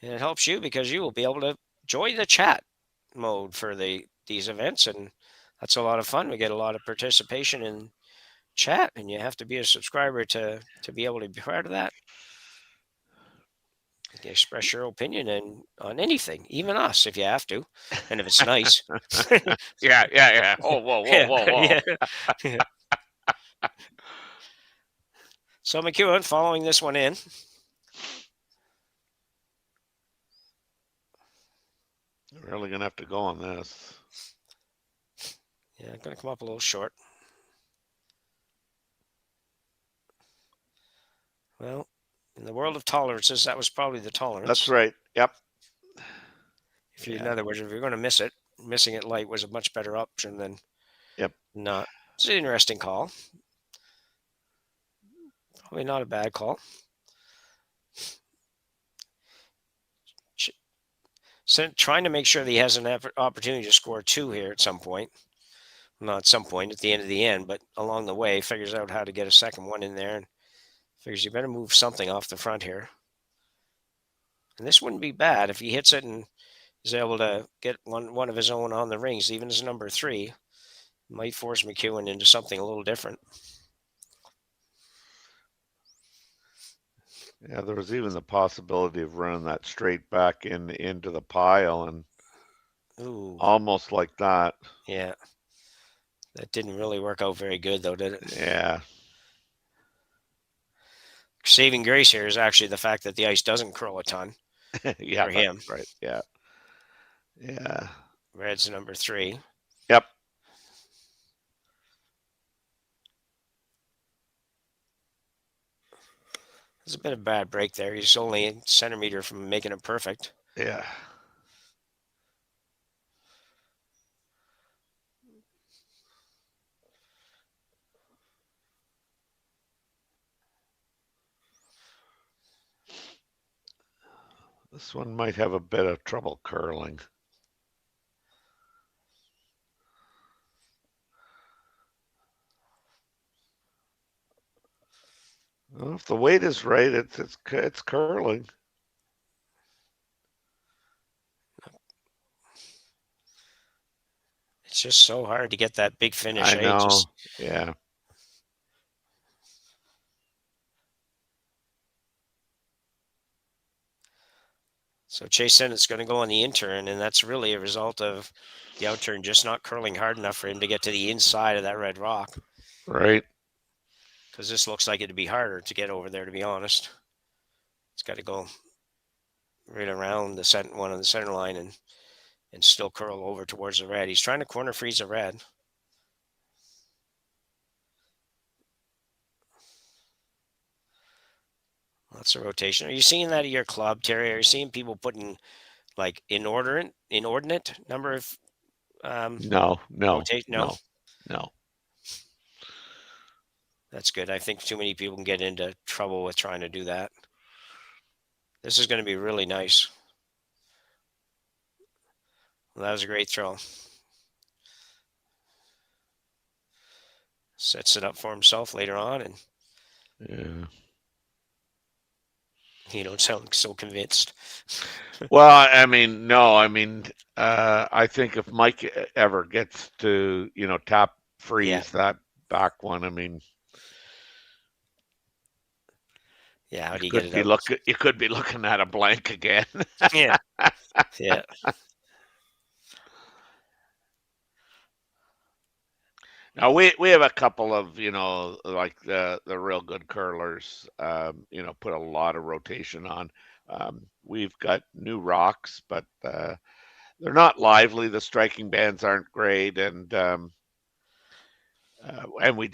And it helps you because you will be able to join the chat mode for these events. And that's a lot of fun. We get a lot of participation in chat, and you have to be a subscriber to be able to be part of that. You can express your opinion on anything, even us, if you have to, and if it's nice. Yeah. Oh, whoa. Yeah. So McEwen, following this one in. You're really going to have to go on this. Yeah, going to come up a little short. Well, in the world of tolerances, that was probably the tolerance. That's right. Yep. In other words, if you're going to miss it, missing it light was a much better option than not. It's an interesting call. Probably not a bad call. Trying to make sure that he has an opportunity to score 2 here at some point. Not at some point, at the end of the end, but along the way, figures out how to get a second one in there and figures you better move something off the front here. And this wouldn't be bad if he hits it and is able to get one of his own on the rings, even as number 3. Might force McEwen into something a little different. Yeah, there was even the possibility of running that straight back into the pile and almost like that. Yeah. That didn't really work out very good, though, did it? Yeah. Saving grace here is actually the fact that the ice doesn't curl a ton for him. Right. Yeah. Yeah. Red's number 3. Yep. There's a bit of a bad break there. He's only a centimeter from making it perfect. Yeah. This one might have a bit of trouble curling. Well, if the weight is right, it's curling. It's just so hard to get that big finish. I know. Yeah. So Chase Sinnett's going to go on the in-turn, and that's really a result of the out-turn just not curling hard enough for him to get to the inside of that red rock. Right. Because this looks like it'd be harder to get over there, to be honest. It's got to go right around the one on the center line and still curl over towards the red. He's trying to corner freeze the red. Lots of rotation. Are you seeing that at your club, Terry? Are you seeing people putting like inordinate number of No. That's good. I think too many people can get into trouble with trying to do that. This is going to be really nice. Well, that was a great throw. Sets it up for himself later on, and yeah. You don't sound so convinced. Well, I mean, no. I mean, I think if Mike ever gets to, tap freeze that back one, I mean, Yeah, how do you get Could it be out? you could be looking at a blank again. Yeah. Yeah. Now we have a couple of, like the real good curlers, put a lot of rotation on. We've got new rocks, but they're not lively. The striking bands aren't great, and we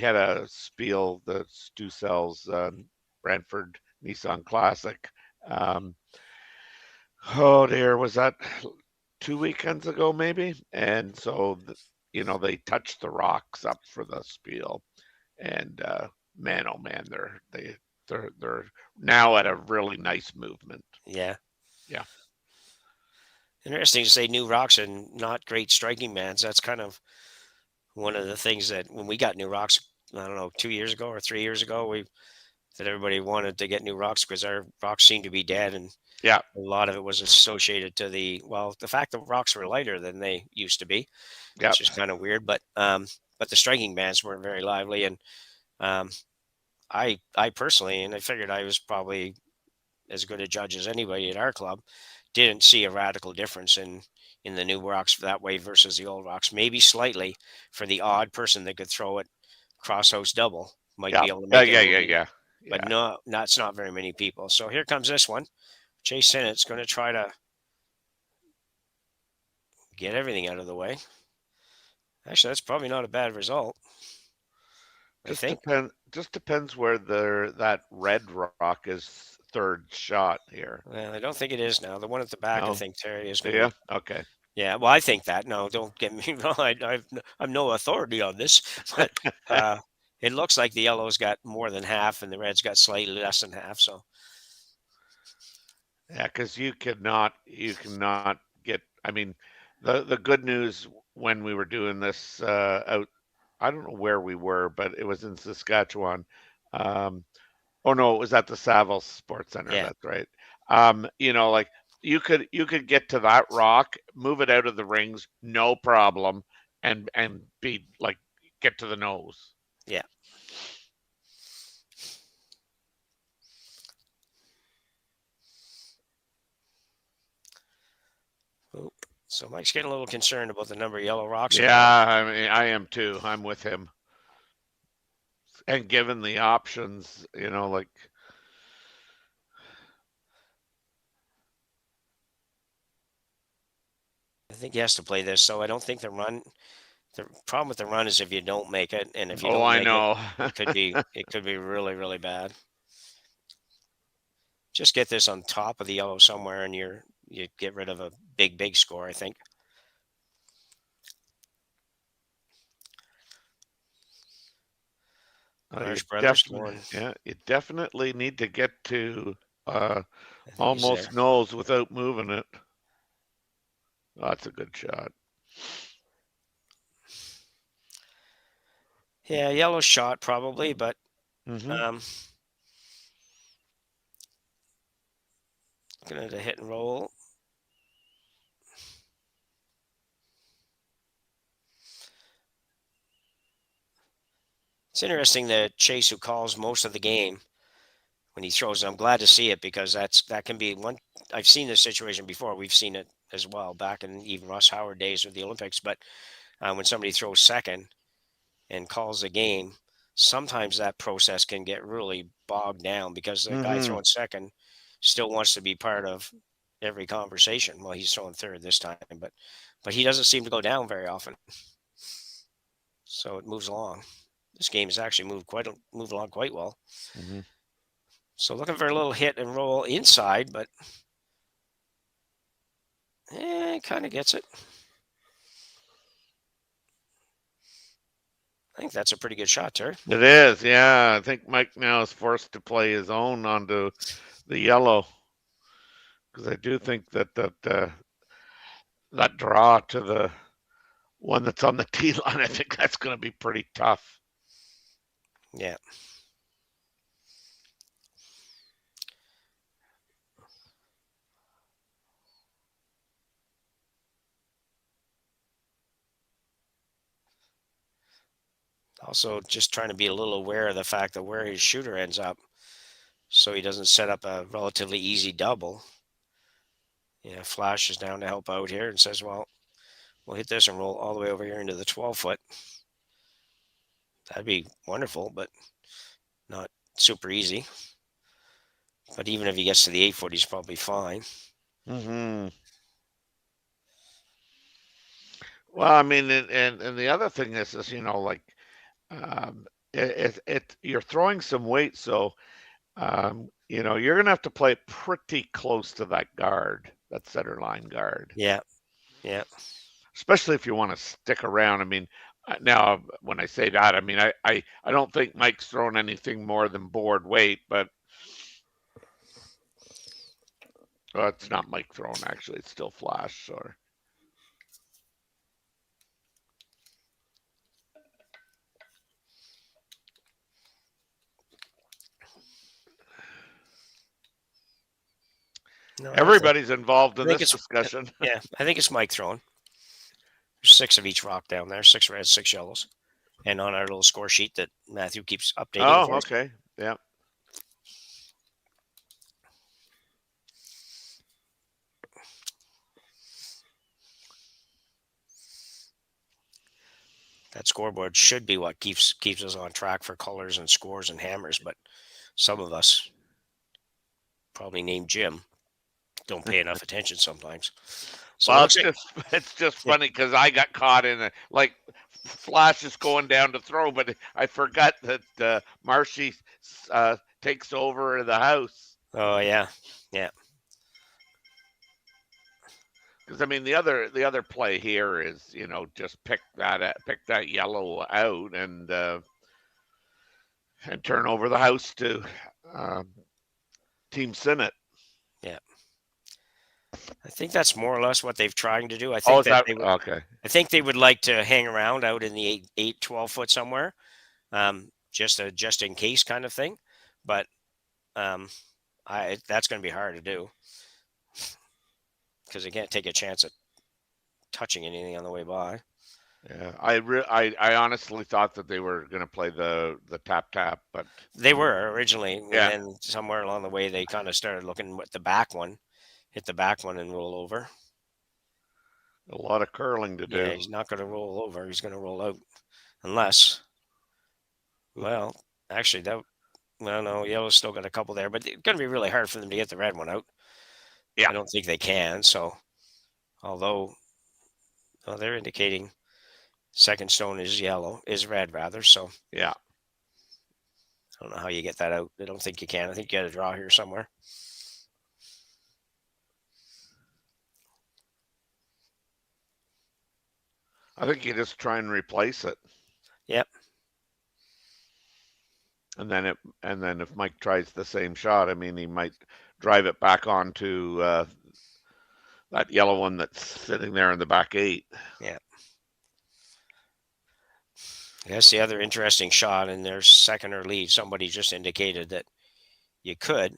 had a spiel, the Stu Sells Brantford Nissan Classic. Um, oh dear, was that 2 weekends ago maybe? And so they touched the rocks up for the spiel, and man, oh man, they're now at a really nice movement. Yeah. Yeah. Interesting to say new rocks and not great striking bands. That's kind of one of the things that when we got new rocks, I don't know, 2 years ago or 3 years ago, that everybody wanted to get new rocks because our rocks seemed to be dead, and Yeah. a lot of it was associated to the fact that rocks were lighter than they used to be, Yeah. which is kind of weird. But the striking bands weren't very lively, and I personally, and I figured I was probably as good a judge as anybody at our club, didn't see a radical difference in the new rocks that way versus the old rocks. Maybe slightly for the odd person that could throw it crosshouse double might be able to make it. Yeah. But no, that's not very many people. So here comes this one. Chase Sinnett's going to try to get everything out of the way. Actually, that's probably not a bad result. Just depends where that red rock is third shot here. Well, I don't think it is now. The one at the back, I think Terry is going to. Yeah. Okay. Yeah. Well, I think that. No, don't get me wrong. I'm no authority on this, but it looks like the yellow's got more than half, and the red's got slightly less than half. So. Yeah, because you cannot get. I mean, the good news when we were doing this out, I don't know where we were, but it was in Saskatchewan. Oh no, it was at the Saville Sports Center. Yeah. That's right. Like you could get to that rock, move it out of the rings, no problem, and be like get to the nose. Yeah. So Mike's getting a little concerned about the number of yellow rocks. Yeah, I mean, I am too. I'm with him. And given the options, like I think he has to play this. So I don't think the problem with the run is if you don't make it, and if you don't make it could be really, really bad. Just get this on top of the yellow somewhere, and you get rid of a big score, I think. You definitely need to get to almost nose without moving it. Oh, that's a good shot. Yeah, yellow shot probably, but Mm-hmm. Gonna hit and roll. It's interesting that Chase, who calls most of the game when he throws it, I'm glad to see it because that can be one. I've seen this situation before. We've seen it as well back in even Russ Howard days with the Olympics. But when somebody throws second and calls a game, sometimes that process can get really bogged down because the guy throwing second still wants to be part of every conversation. Well, he's throwing third this time, but he doesn't seem to go down very often. So it moves along. This game has actually moved along quite well. Mm-hmm. So looking for a little hit and roll inside, but kind of gets it. I think that's a pretty good shot, Terry. It is, yeah. I think Mike now is forced to play his own onto the yellow because I do think that draw to the one that's on the tee line, I think that's going to be pretty tough. Yeah. Also, just trying to be a little aware of the fact that where his shooter ends up. so he doesn't set up a relatively easy double. Yeah, Flash is down to help out here and says, well, we'll hit this and roll all the way over here into the 12-foot. That'd be wonderful, but not super easy. But even if he gets to the 8-foot, he's probably fine. Mm-hmm. Well, I mean, and the other thing is, like, you're throwing some weight, so you're gonna have to play it pretty close to that guard, that center line guard. Yeah, yeah. Especially if you want to stick around. I mean, now when I say that, I mean I don't think Mike's thrown anything more than board weight, but it's not Mike thrown actually. It's still Flash. So. No, everybody's involved in this discussion. Yeah, I think it's Mike throwing. There's 6 of each rock down there, 6 reds, 6 yellows. And on our little score sheet that Matthew keeps updating. Oh, okay. Yeah. That scoreboard should be what keeps us on track for colors and scores and hammers, but some of us, probably named Jim, don't pay enough attention sometimes. So well, it's just funny because I got caught in like Flash is going down to throw, but I forgot that Marshy takes over the house. Oh yeah, yeah. Because I mean the other play here is just pick that yellow out and turn over the house to Team Sinnett. Yeah. I think that's more or less what they've trying to do. I think okay. I think they would like to hang around out in the 12-foot somewhere, just in case kind of thing. But that's going to be hard to do because they can't take a chance at touching anything on the way by. Yeah, I honestly thought that they were going to play the tap, but they were originally. Yeah. And then somewhere along the way, they kind of started looking at the back one. Hit the back one and roll over. A lot of curling to do. Yeah, he's not going to roll over. He's going to roll out. Unless, well, actually, no, yellow's still got a couple there. But it's going to be really hard for them to get the red one out. Yeah. I don't think they can. So, although they're indicating second stone is red rather. So, yeah. I don't know how you get that out. I don't think you can. I think you got to draw here somewhere. I think you just try and replace it. Yep. And then if Mike tries the same shot, I mean, he might drive it back onto that yellow one that's sitting there in the back 8. Yeah. That's the other interesting shot in their second or lead. Somebody just indicated that you could. Do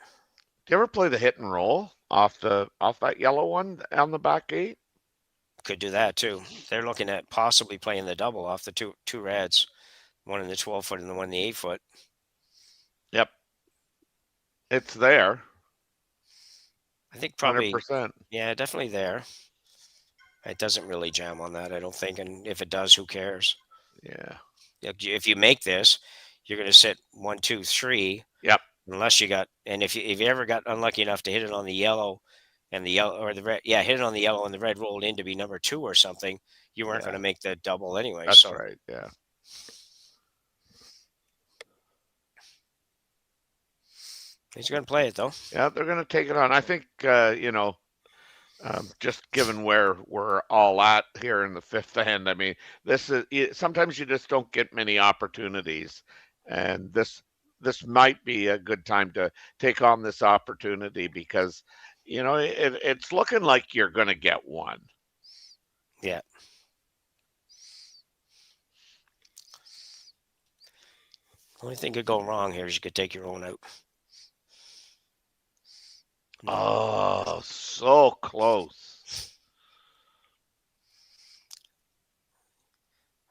you ever play the hit and roll off that yellow one on the back 8? Could do that too. They're looking at possibly playing the double off the two reds, one in the 12-foot and the one in the 8-foot. Yep. It's there. I think probably 100%. Yeah, definitely there. It doesn't really jam on that, I don't think. And if it does, who cares? Yeah. If you make this, you're going to sit 1, 2, 3. Yep. Unless you got, and if you ever got unlucky enough to hit it on the yellow and the yellow or the red, hit it on the yellow and the red rolled in to be number 2 or something, you weren't going to make the double anyway. That's right. Yeah. He's going to play it though. Yeah, they're going to take it on. I think just given where we're all at here in the 5th end, I mean, this is sometimes you just don't get many opportunities, and this might be a good time to take on this opportunity because it's looking like you're going to get one. Yeah. Only thing could go wrong here is you could take your own out. Oh, so close.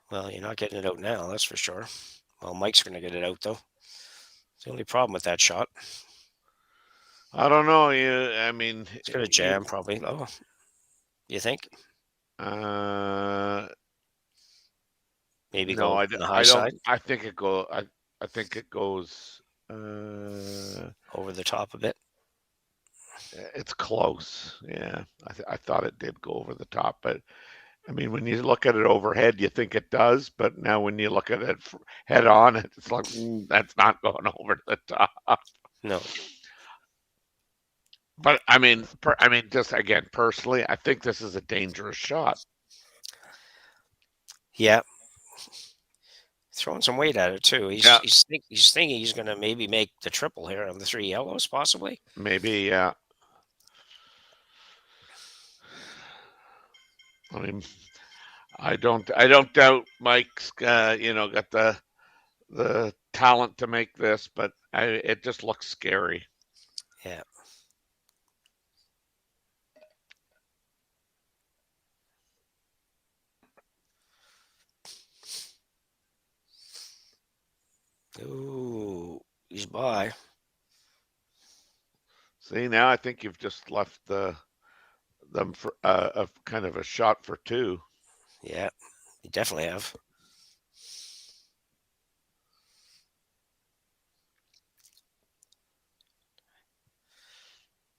Well, you're not getting it out now, that's for sure. Well, Mike's going to get it out, though. It's the only problem with that shot. I don't know. I mean, It's gonna jam probably. Oh, you think? Maybe No, go I, on the high I don't. side, I think it go. I think it goes. over the top a bit. It's close. Yeah, I thought it did go over the top, but I mean, when you look at it overhead, you think it does, but now when you look at it head on, it's like that's not going over the top. No. But I mean, just again, personally, I think this is a dangerous shot. Yeah. Throwing some weight at it too. He's thinking he's going to maybe make the triple here on the 3 yellows, possibly. Maybe, yeah. I mean, I don't doubt Mike's got the talent to make this, but it just looks scary. Yeah. Ooh, he's by. See, now I think you've just left them for a kind of a shot for 2. Yeah, you definitely have.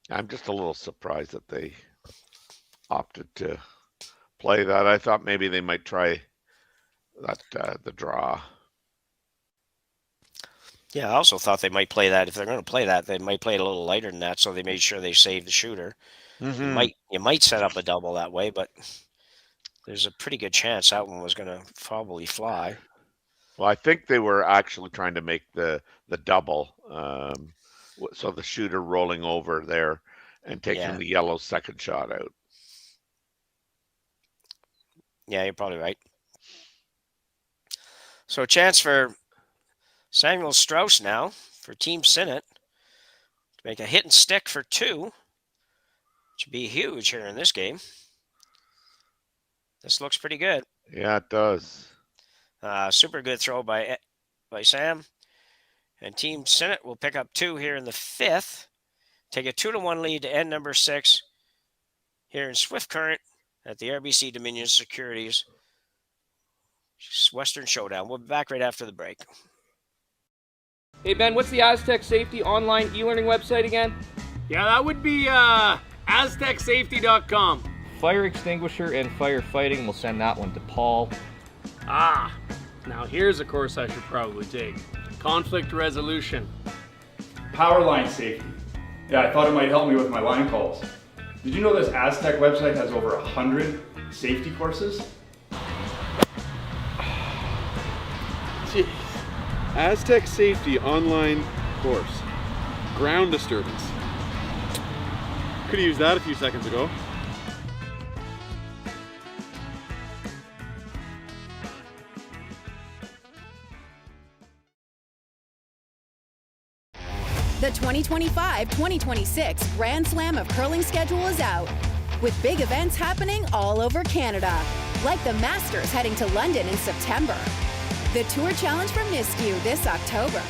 I'm just a little surprised that they opted to play that. I thought maybe they might try that the draw. Yeah, I also thought they might play that. If they're going to play that, they might play it a little lighter than that, so they made sure they saved the shooter. Mm-hmm. You might set up a double that way, but there's a pretty good chance that one was going to probably fly. Well, I think they were actually trying to make the double, so the shooter rolling over there and taking the yellow second shot out. Yeah, you're probably right. So a chance for Samuel Strauss now for Team Sinnett to make a hit and stick for 2, which would be huge here in this game. This looks pretty good. Yeah, it does. Super good throw by Sam. And Team Sinnett will pick up 2 here in the 5th. Take a 2-1 lead to end number 6 here in Swift Current at the RBC Dominion Securities Western Showdown. We'll be back right after the break. Hey, Ben, what's the Aztec Safety online e-learning website again? Yeah, that would be aztecsafety.com. Fire extinguisher and firefighting. We'll send that one to Paul. Now here's a course I should probably take. Conflict resolution. Power line safety. Yeah, I thought it might help me with my line calls. Did you know this Aztec website has over 100 safety courses? Jeez. Aztec Safety online course. Ground disturbance. Could have used that a few seconds ago. The 2025-2026 Grand Slam of Curling schedule is out, with big events happening all over Canada, like the Masters heading to London in September, the Tour Challenge from Nisku this October,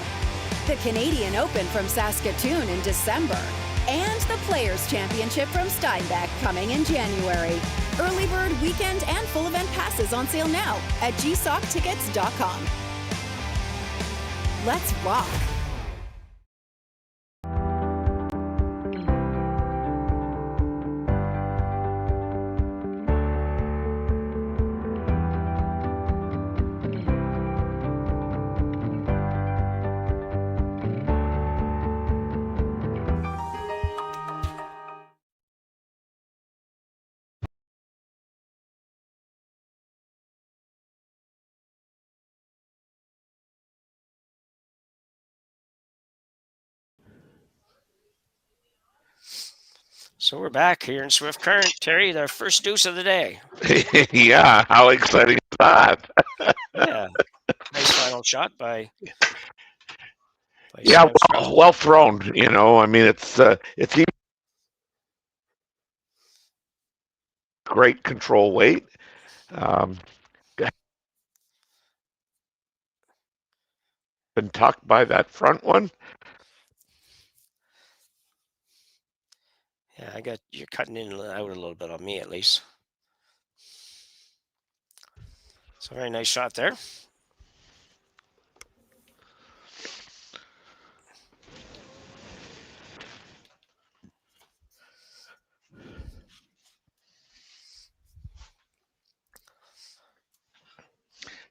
the Canadian Open from Saskatoon in December, and the Players' Championship from Steinbeck coming in January. Early bird weekend and full event passes on sale now at gsoctickets.com. Let's rock! So we're back here in Swift Current. Terry, our first deuce of the day. Yeah, how exciting is that? Yeah, nice final shot by yeah, well thrown. You know, I mean, it's even great control weight. Been tucked by that front one. Yeah, you're cutting in and out a little bit on me at least. It's a very nice shot there.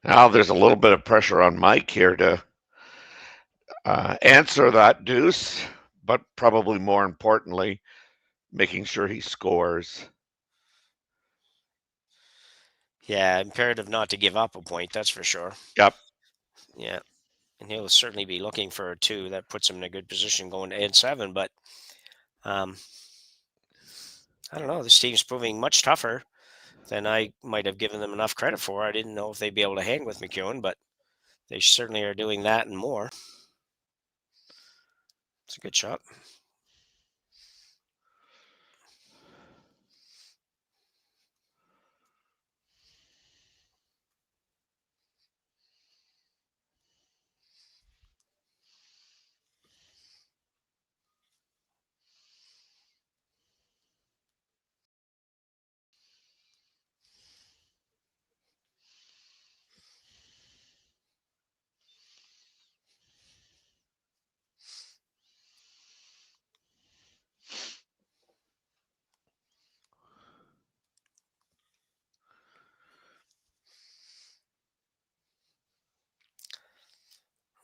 Now there's a little bit of pressure on Mike here to answer that deuce, but probably more importantly, making sure he scores. Yeah, imperative not to give up a point, that's for sure. Yep. Yeah. And he'll certainly be looking for a 2. That puts him in a good position going to N7. But I don't know. This team's proving much tougher than I might have given them enough credit for. I didn't know if they'd be able to hang with McEwen, but they certainly are doing that and more. It's a good shot.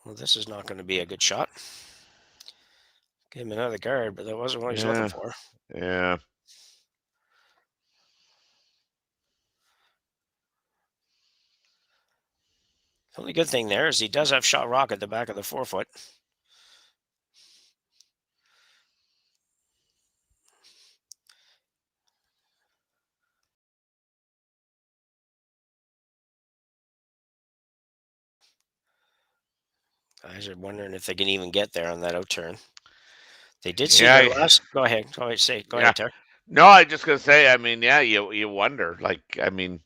Well, this is not going to be a good shot. Gave him another guard, but that wasn't what he's looking for. Yeah. The only good thing there is he does have shot rock at the back of the forefoot. Guys are wondering if they can even get there on that out turn. They did see their last. Go ahead. Go ahead, Terry. No, I just gonna say. I mean, yeah, you wonder. Like, I mean,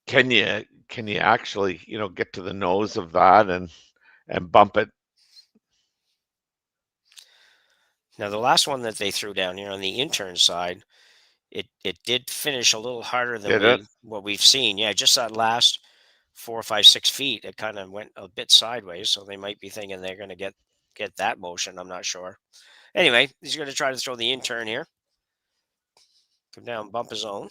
can you actually get to the nose of that and bump it? Now the last one that they threw down here on the intern side, it did finish a little harder than what we've seen. Yeah, just that last 4, 5, 6 feet, it kind of went a bit sideways. So they might be thinking they're going to get that motion. I'm not sure. Anyway, he's going to try to throw the intern here. Come down, bump his own.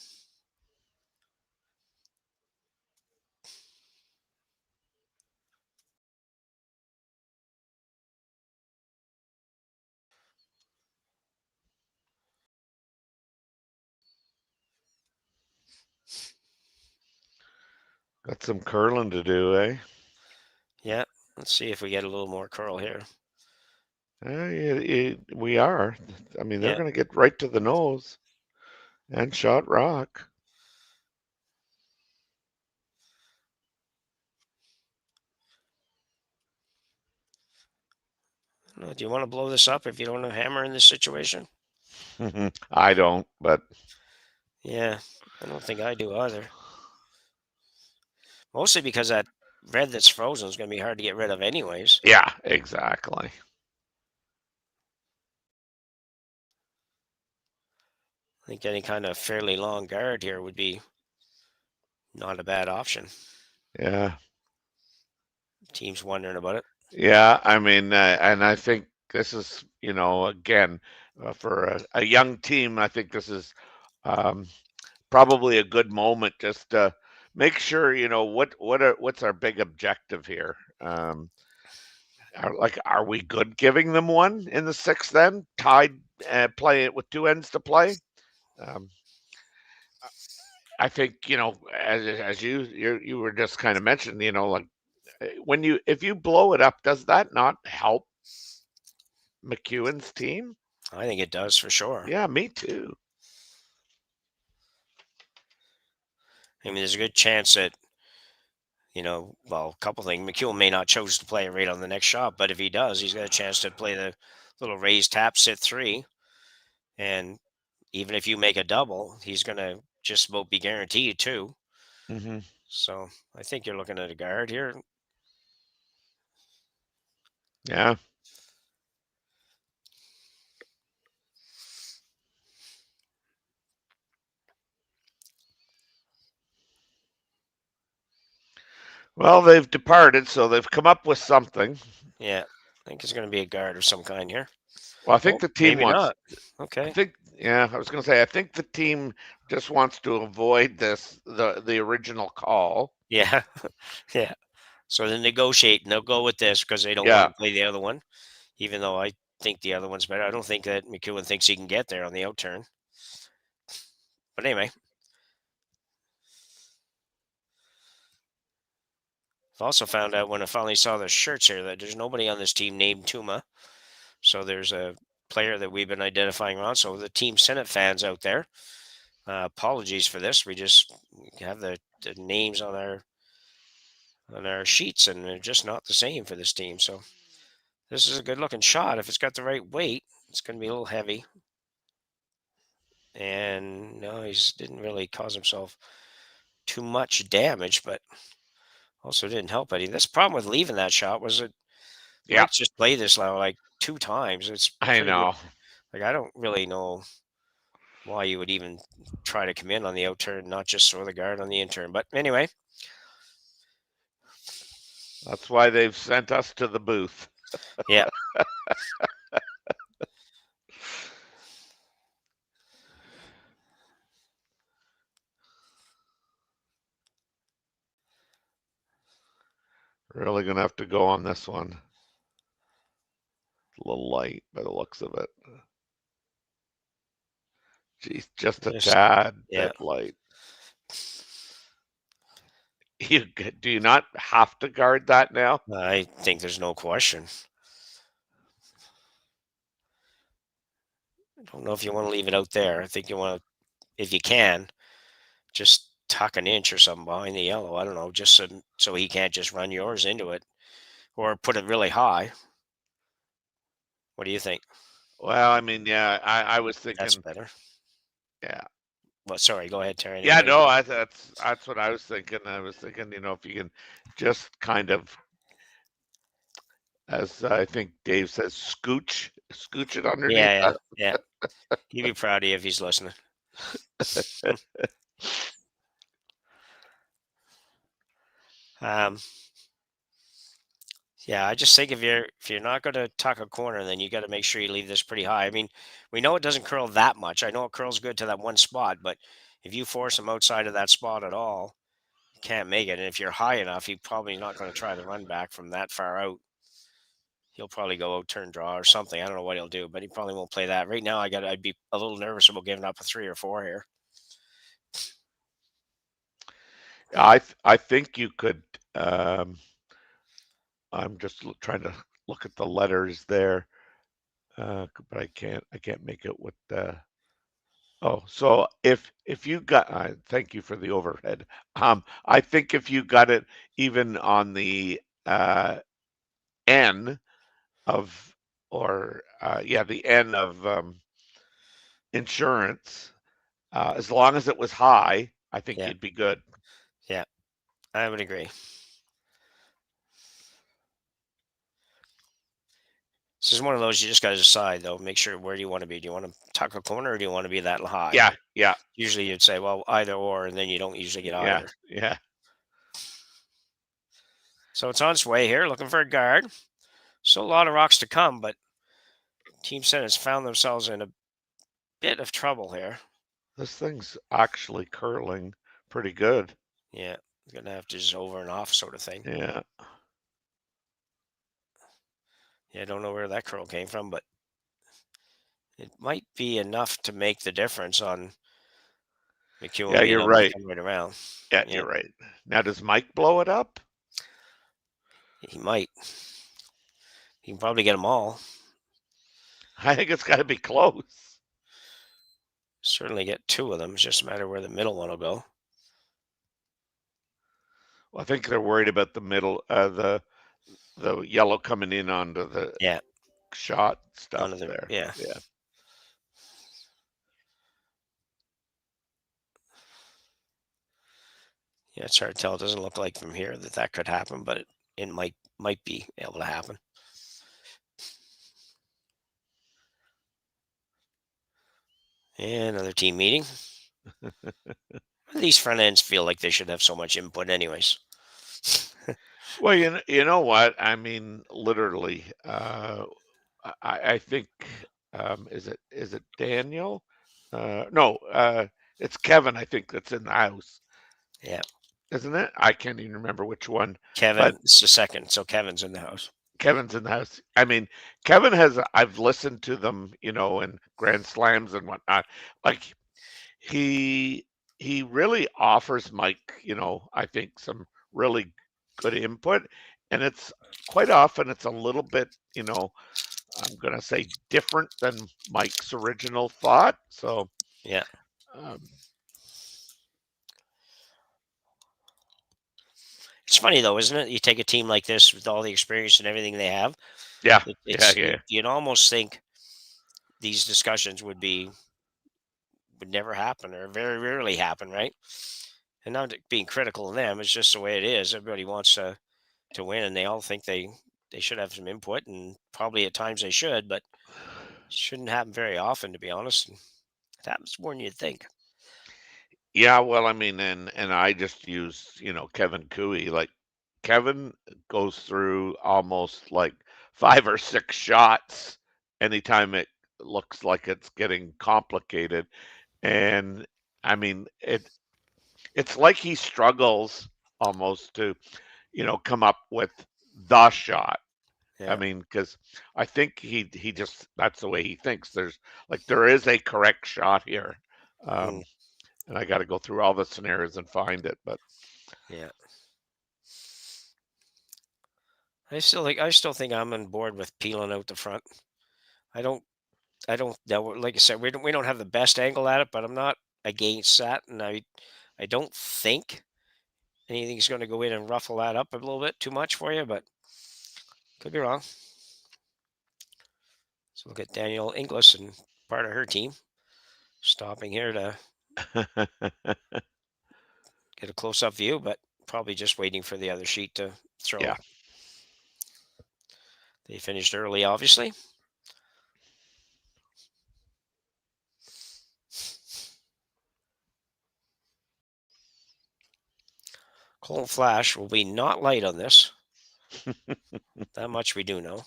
Got some curling to do, eh? Yeah, let's see if we get a little more curl here. We are. I mean, they're going to get right to the nose and shot rock. Do you want to blow this up if you don't have a hammer in this situation? I don't, but yeah, I don't think I do either. Mostly because that red that's frozen is going to be hard to get rid of anyways. Yeah, exactly. I think any kind of fairly long guard here would be not a bad option. Yeah. Team's wondering about it. Yeah, I mean, and I think this is, again, for a young team, I think this is probably a good moment just to make sure, what's our big objective here? Are we good giving them one in the 6th then? Tied, play it with 2 ends to play? I think, as you were just kind of mentioning, like if you blow it up, does that not help McEwen's team? I think it does for sure. Yeah, me too. I mean, there's a good chance that, a couple things. McEwen may not choose to play it right on the next shot, but if he does, he's got a chance to play the little raised tap, sit 3. And even if you make a double, he's going to just about be guaranteed 2. Mm-hmm. So I think you're looking at a guard here. Yeah. Well, they've departed, so they've come up with something. Yeah, I think it's going to be a guard of some kind here. Well, I think the team maybe wants. not. Okay. I think, yeah, I was going to say, I think the team just wants to avoid the original call. Yeah, yeah. So they're negotiating. They'll go with this because they don't Yeah. want to play the other one, even though I think the other one's better. I don't think that McEwen thinks he can get there on the out turn. But anyway. I've also found out when I finally saw the shirts here that there's nobody on this team named Tuma. So there's a player that we've been identifying around. So the Team Sinnett fans out there, apologies for this. We just have the names on our sheets, and they're just not the same for this team. So this is a good looking shot. If it's got the right weight, it's going to be a little heavy. And no, he didn't really cause himself too much damage, but also didn't help any. This problem with leaving that shot was it. Yeah, Let's just play this now like 2 times. It's I know. Like I don't really know why you would even try to come in on the out turn, not just throw the guard on the in turn. But anyway, that's why they've sent us to the booth. Yeah. Really gonna have to go on this one. A little light by the looks of it. Geez, just a tad bit light. Do you not have to guard that now? I think there's no question. I don't know if you want to leave it out there. I think you want to, if you can, just tuck an inch or something behind the yellow. I don't know, just so he can't just run yours into it, or put it really high. What do you think? Well, I mean, yeah, I was thinking that's better. Yeah. Well, sorry, go ahead, Terry. Yeah, no, that's what I was thinking. I was thinking, if you can just kind of, as I think Dave says, scooch it underneath. Yeah. He'd be proud of you if he's listening. Yeah, I just think if you're not going to tuck a corner, then you got to make sure you leave this pretty high. I mean, we know it doesn't curl that much. I know it curls good to that one spot, but if you force him outside of that spot at all, you can't make it. And if you're high enough, he's probably not going to try the run back from that far out. He'll probably go out turn draw or something. I don't know what he'll do, but he probably won't play that. Right now, I'd be a little nervous about giving up a 3 or 4 here. I think you could. I'm just trying to look at the letters there, but I can't make it with the. Oh, so if you got, thank you for the overhead. I think if you got it even on the N of, or the N of insurance, as long as it was high, I think you'd be good. Yeah, I would agree. This is one of those you just got to decide, though. Make sure, where do you want to be? Do you want to tuck a corner, or do you want to be that high? Yeah. Usually you'd say, well, either or, and then you don't usually get either. Yeah. So it's on its way here, looking for a guard. Still a lot of rocks to come, but Team Sennett's found themselves in a bit of trouble here. This thing's actually curling pretty good. Yeah, going to have to just over and off sort of thing. Yeah. Yeah, I don't know where that curl came from, but it might be enough to make the difference on McEwen. Yeah, you're right. Right around. Yeah, you're right. Now, does Mike blow it up? He might. He can probably get them all. I think it's got to be close. Certainly get 2 of them. It's just a matter where the middle one will go. Well, I think they're worried about the middle, the yellow coming in onto the shot stuff there. Yeah. Yeah, it's hard to tell. It doesn't look like from here that could happen, but it might be able to happen. And another team meeting. These front ends feel like they should have so much input anyways. Well, you know what? I mean, literally, I think, is it Daniel? No, it's Kevin, I think, that's in the house, Yeah. isn't it? I can't even remember which one, but Kevin, it's the second, so Kevin's in the house. Kevin's in the house. I mean, Kevin has, I've listened to them, in Grand Slams and whatnot. Like, he he really offers Mike, I think some really good input, and it's quite often it's a little bit, I'm gonna say different than Mike's original thought. So Yeah. um, It's funny though, isn't it? You take a team like this with all the experience and everything they have. yeah, It's yeah. you'd almost think these discussions would never happen or very rarely happen, right? And not being critical of them, it's just the way it is. Everybody wants to win, and they all think they should have some input, and probably at times they should, but it shouldn't happen very often, to be honest. And it happens more than you'd think. Yeah, well, I mean, and I just use, Kevin Cooey. Like Kevin goes through almost like 5 or 6 shots anytime it looks like it's getting complicated. And I mean, it's like he struggles almost to, come up with the shot. I Yeah. mean, because I think he just that's the way he thinks. There is a correct shot here. Mm, And I got to go through all the scenarios and find it. But yeah. I still think I'm on board with peeling out the front. I don't I don't know. Like I said, we don't have the best angle at it, but I'm not against that, and I don't think anything's going to go in and ruffle that up a little bit too much for you, but could be wrong. So look at Danielle Inglis and part of her team stopping here to get a close up view, but probably just waiting for the other sheet to throw. yeah, They finished early, obviously. Cold flash will be not light on this. That much we do know.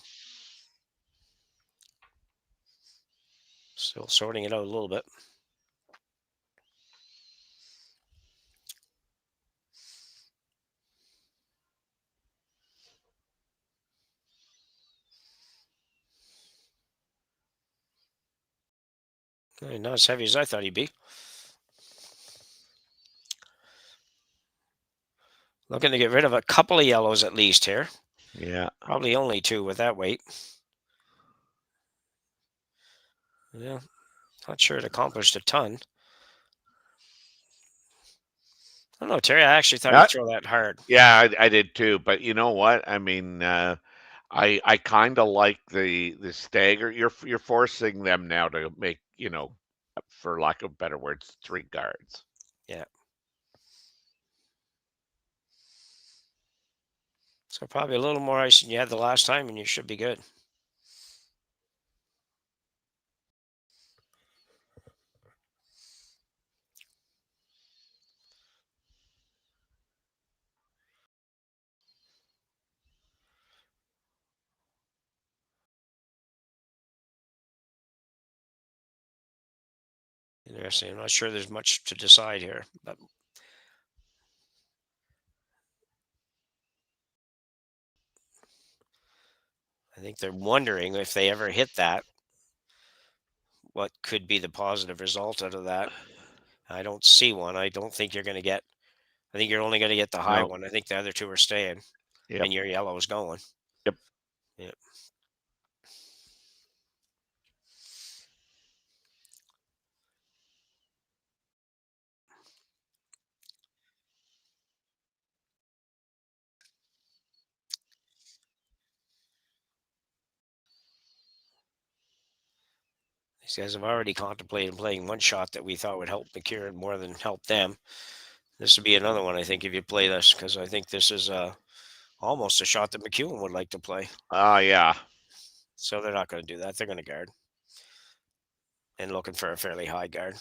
Still sorting it out a little bit. Not as heavy as I thought he'd be. Looking to get rid of a couple of yellows at least here. yeah. Probably only 2 with that weight. Yeah, not sure it accomplished a ton. I don't know, Terry. I actually thought he'd throw that hard. Yeah, I did too. But you know what? I mean, I kind of like the stagger. You're forcing them now to make, for lack of better words, 3 guards. Yeah. So probably a little more ice than you had the last time, and you should be good. Interesting. I'm not sure there's much to decide here, but I think they're wondering if they ever hit that, what could be the positive result out of that. I don't see one. I don't think you're going to get. I think you're only going to get the high No. one. I think the other 2 are staying, Yep. and your yellow is going. Yep. Yep. These guys have already contemplated playing one shot that we thought would help McEwen more than help them. This would be another one, I think, if you play this, because I think this is almost a shot that McEwen would like to play. Yeah. So they're not going to do that. They're going to guard. And looking for a fairly high guard.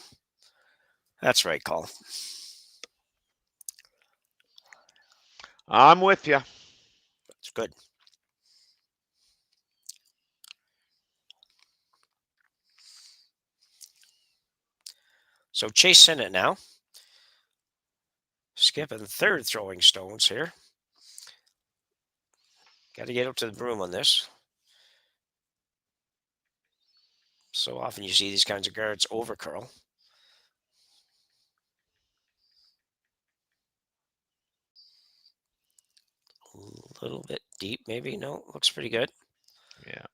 That's right, call. I'm with you. Good. So Chase Sinnett now. Skipping third throwing stones here. Got to get up to the broom on this. So often you see these kinds of guards over curl. A little bit deep, maybe. No, looks pretty good. Yeah.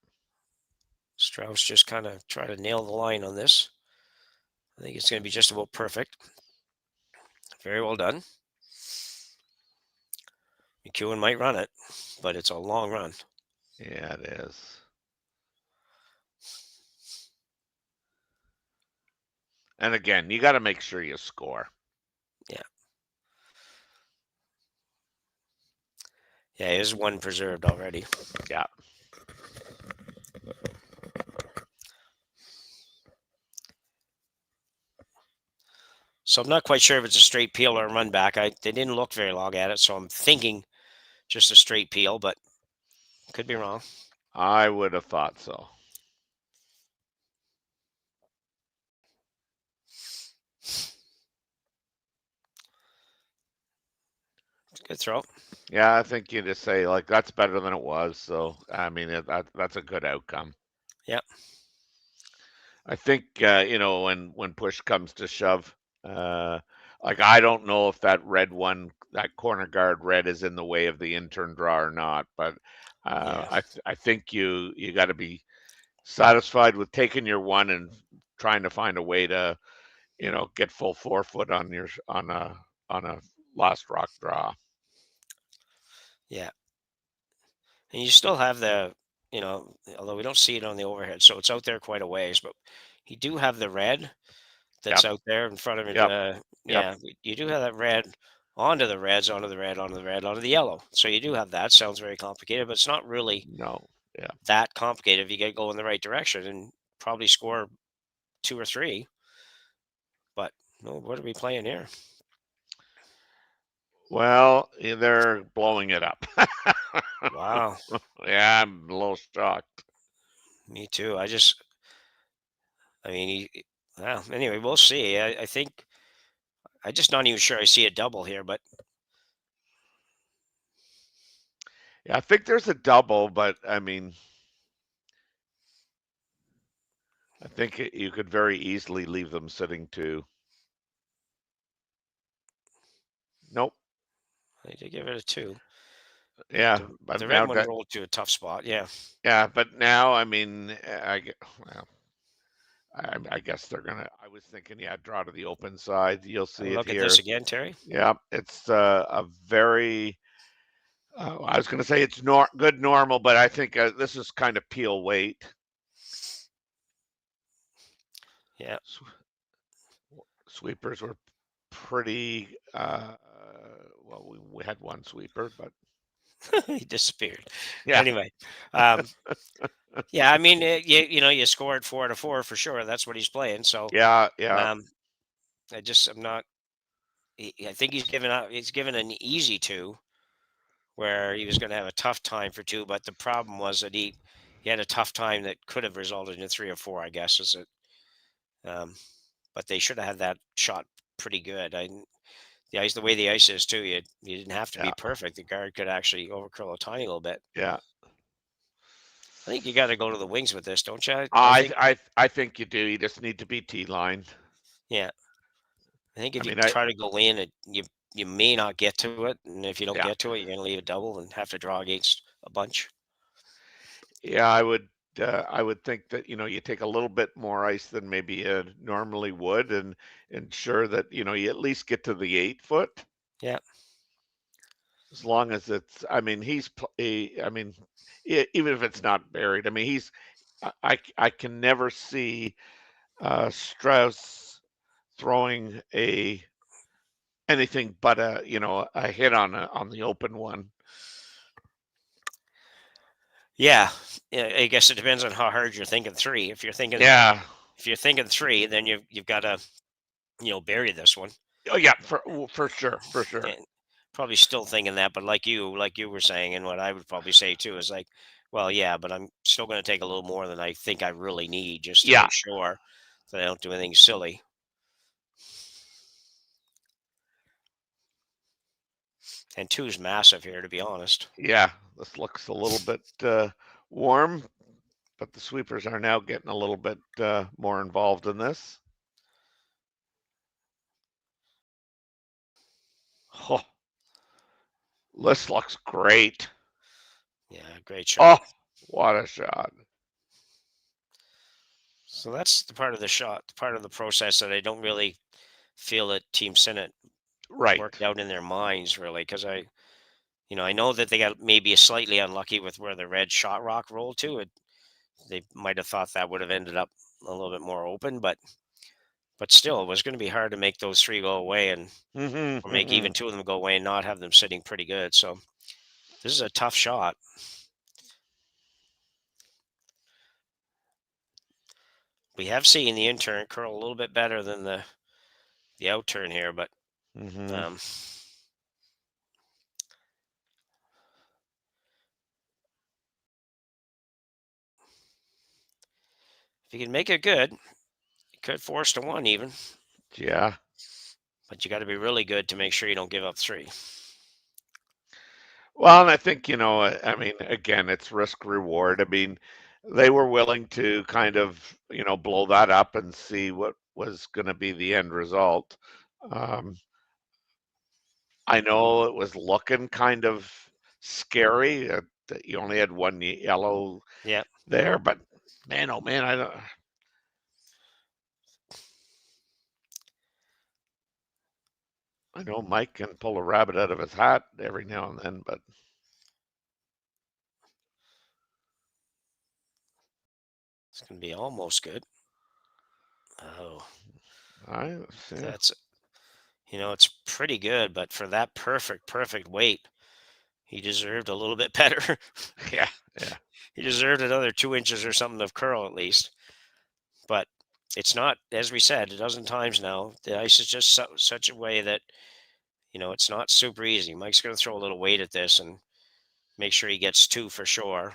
Strauss just kind of try to nail the line on this. I think it's going to be just about perfect. Very well done. McEwen might run it, but it's a long run. Yeah, it is. And again, you got to make sure you score. Yeah. Yeah, there's one preserved already. Yeah. So I'm not quite sure if it's a straight peel or a run back. They didn't look very long at it, so I'm thinking just a straight peel, but could be wrong. I would have thought so. Good throw. Yeah, I think you just say, like, that's better than it was. So, I mean, that's a good outcome. Yep. I think, when push comes to shove, like, I don't know if that red one, that corner guard red is in the way of the intern draw or not, but I think you got to be satisfied with taking your one and trying to find a way to, get full 4-foot on a last rock draw. Yeah. And you still have the, although we don't see it on the overhead, so it's out there quite a ways, but you do have the red that's out there in front of it. Yep. You do have that red onto the reds, onto the red, onto the red, onto the yellow. So you do have that. Sounds very complicated, but it's not really that complicated if you get go in the right direction and probably score 2 or 3. But no, what are we playing here? Well, they're blowing it up. Wow. Yeah, I'm a little shocked. Me too. Well, anyway, we'll see. I think I'm just not even sure I see a double here, but yeah, I think there's a double, but I mean, I think you could very easily leave them sitting too. Nope. I need to give it a 2. Yeah, but the red one rolled to a tough spot. Yeah. Yeah, but now, I mean, I guess they're gonna. I was thinking, draw to the open side. You'll see it look here. At this again, Terry. Yeah, it's a very. I was gonna say it's good normal, but I think this is kind of peel weight. Yeah. Sweepers were pretty. Well, we had one sweeper, but he disappeared. Yeah. Anyway, yeah. I mean, you scored 4-4 for sure. That's what he's playing. So yeah. I'm not. I think he's given an easy 2, where he was going to have a tough time for 2. But the problem was that he had a tough time that could have resulted in a 3 or 4. I guess is it. But they should have had that shot pretty good. The ice, the way the ice is too, you didn't have to be perfect. The guard could actually overcurl a tiny little bit. Yeah. I think you got to go to the wings with this, don't you? I think you do. You just need to be T-lined. Yeah. I think if you try to go in, you may not get to it, and if you don't get to it, you're going to leave a double and have to draw against a bunch. Yeah, I would think that you take a little bit more ice than maybe you normally would, and ensure that you at least get to the 8-foot. Yeah. As long as it's, I mean, even if it's not buried, I mean, I can never see Strauss throwing anything but a hit on the open one. Yeah, I guess it depends on how hard you're thinking 3. If you're thinking 3, then you've got to bury this one. Oh yeah, for sure. probably still thinking that, but like you were saying, and what I would probably say too is like, well, yeah, but I'm still going to take a little more than I think I really need just to Yeah. make sure that I don't do anything silly. And 2 is massive here, to be honest. Yeah, this looks a little bit warm, but the sweepers are now getting a little bit more involved in this. Oh, this looks great. Yeah, great shot. Oh, what a shot. So that's the part of the shot, the part of the process that I don't really feel that Team Sinnett worked out in their minds, really, because I know that they got maybe slightly unlucky with where the red shot rock rolled to. They might have thought that would have ended up a little bit more open, but still, it was going to be hard to make those 3 go away and or make even 2 of them go away and not have them sitting pretty good. So this is a tough shot. We have seen the in-turn curl a little bit better than the out-turn here, but if you can make it good, you could force to 1 even. Yeah. But you got to be really good to make sure you don't give up 3. Well, and I think, I mean, again, it's risk reward. I mean, they were willing to kind of, blow that up and see what was going to be the end result. I know it was looking kind of scary that you only had 1 yellow there, but man, oh man, I know Mike can pull a rabbit out of his hat every now and then, but it's going to be almost good. Oh, that's it's pretty good, but for that perfect weight, he deserved a little bit better. Yeah. He deserved another 2 inches or something of curl at least. But it's not, as we said a dozen times now, the ice is just such a way that, it's not super easy. Mike's going to throw a little weight at this and make sure he gets 2 for sure.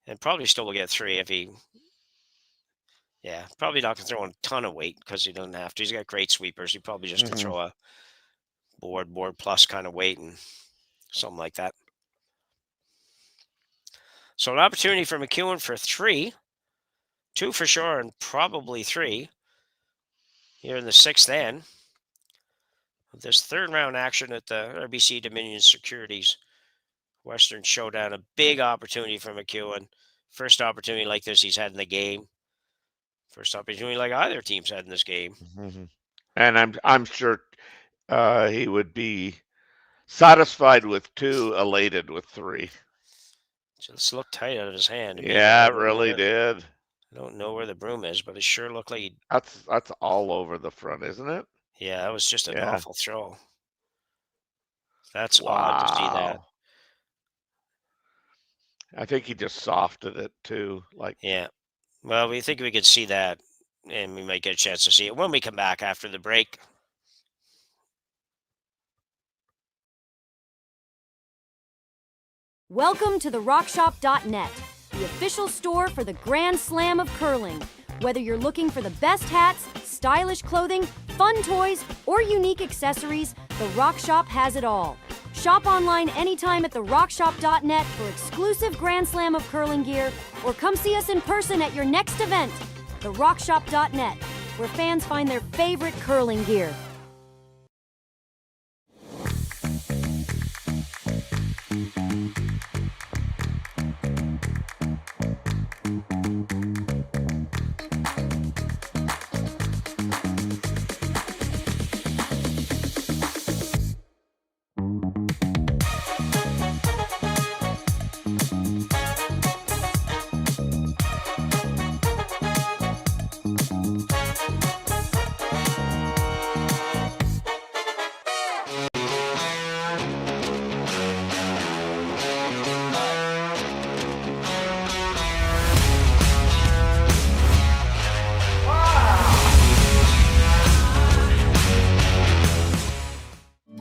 And probably still will get 3 if he... Yeah, probably not going to throw a ton of weight because he doesn't have to. He's got great sweepers. He probably just can throw a board plus kind of weight and something like that. So an opportunity for McEwen for 3. 2 for sure and probably 3 here in the 6th end. This 3rd round action at the RBC Dominion Securities Western Showdown. A big opportunity for McEwen. First opportunity like this he's had in the game. First opportunity like either team's had in this game. And I'm sure he would be satisfied with 2, elated with 3. Just looked tight out of his hand. Yeah, it really did. I don't know where the broom is, but it sure looked like that's all over the front, isn't it? Yeah, that was just an awful throw. That's odd to see that. I think he just softed it too. Yeah. Well, we think we could see that, and we might get a chance to see it when we come back after the break. Welcome to the RockShop.net, the official store for the Grand Slam of curling. Whether you're looking for the best hats, stylish clothing, fun toys, or unique accessories, the Rock Shop has it all. Shop online anytime at therockshop.net for exclusive Grand Slam of curling gear, or come see us in person at your next event. Therockshop.net, where fans find their favorite curling gear.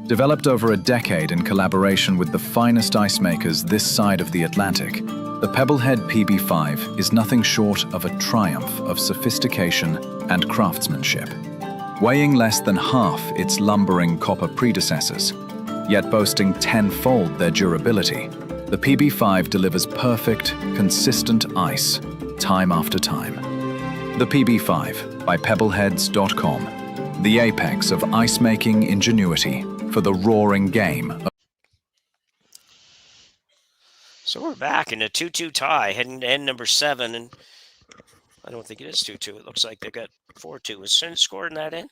Developed over a decade in collaboration with the finest ice makers this side of the Atlantic, the Pebblehead PB5 is nothing short of a triumph of sophistication and craftsmanship. Weighing less than half its lumbering copper predecessors, yet boasting tenfold their durability, the PB5 delivers perfect, consistent ice, time after time. The PB5 by Pebbleheads.com, the apex of ice-making ingenuity for the roaring game. So we're back in a 2-2 tie, heading to end number 7, and I don't think it is 2-2. It looks like they got 4-2. Was Sinnett scored in that end?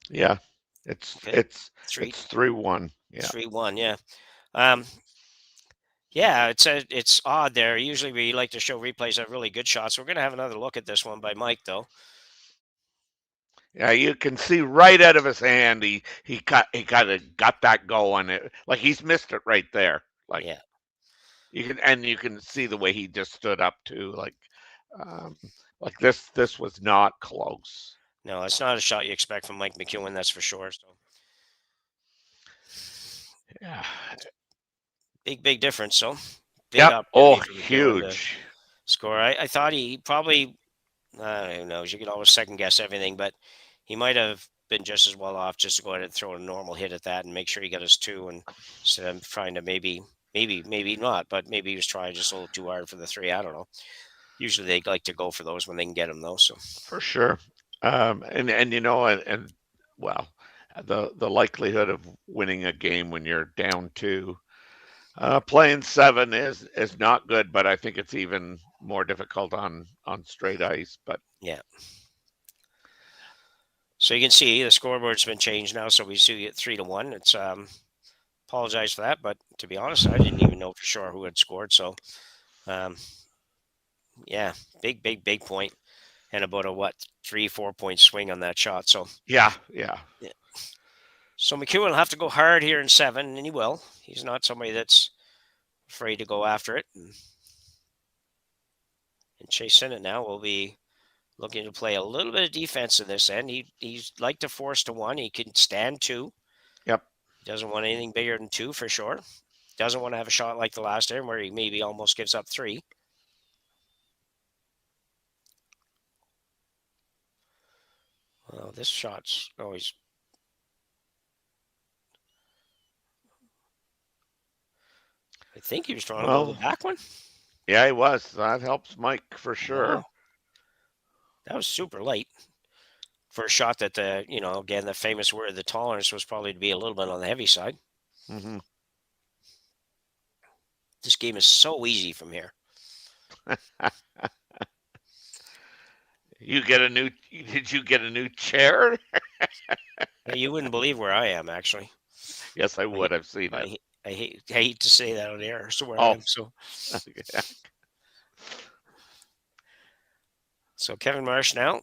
Yeah, it's 3-1. Yeah, 3-1. Yeah. Yeah, it's odd there. Usually we like to show replays of really good shots. We're going to have another look at this one by Mike, though. Yeah, you can see right out of his hand he kind of got that going. Like he's missed it right there. Like yeah, you can see the way he just stood up too. Like this was not close. No, it's not a shot you expect from Mike McEwen, that's for sure. So yeah, big difference. So big yep. Oh, huge score. I thought he probably, who knows? You could always second guess everything, but he might have been just as well off just to go ahead and throw a normal hit at that and make sure he got his 2, and instead of trying to maybe not, but maybe he was trying just a little too hard for the 3. I don't know. Usually they like to go for those when they can get them, though. So for sure, and you know, and well, the likelihood of winning a game when you're down 2, playing 7 is not good, but I think it's even more difficult on straight ice. But yeah. So you can see the scoreboard's been changed now, so we see it 3-1. It's apologize for that, but to be honest, I didn't even know for sure who had scored. So, yeah, big point, and about a 3-4 point swing on that shot. So yeah. So McEwen will have to go hard here in 7, and he will. He's not somebody that's afraid to go after it. And Chase Sinnett now will be looking to play a little bit of defense in this end. He's like to force to 1. He can stand 2. Yep. Doesn't want anything bigger than 2 for sure. Doesn't want to have a shot like the last time where he maybe almost gives up 3. Well, this shot's always... I think he was trying to go the back one. Yeah, he was. That helps Mike for sure. Wow. That was super light for a shot that again, the famous word, the tolerance was probably to be a little bit on the heavy side. Mm-hmm. This game is so easy from here. Did you get a new chair? You wouldn't believe where I am, actually. Yes, I would. I've seen it. I hate to say that on air. So where I am. So. Yeah. So Kevin Marsh now.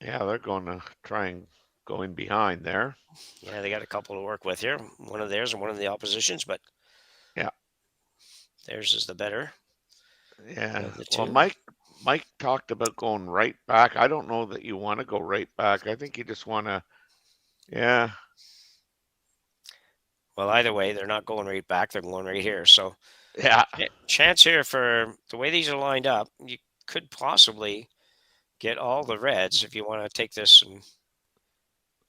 Yeah, they're going to try and go in behind there. Yeah, they got a couple to work with here. One of theirs and one of the opposition's, but yeah, theirs is the better. Yeah. Well, Mike talked about going right back. I don't know that you want to go right back. I think you just want to, yeah. Well, either way, they're not going right back. They're going right here. So yeah, chance here for the way these are lined up. You could possibly get all the reds if you want to take this and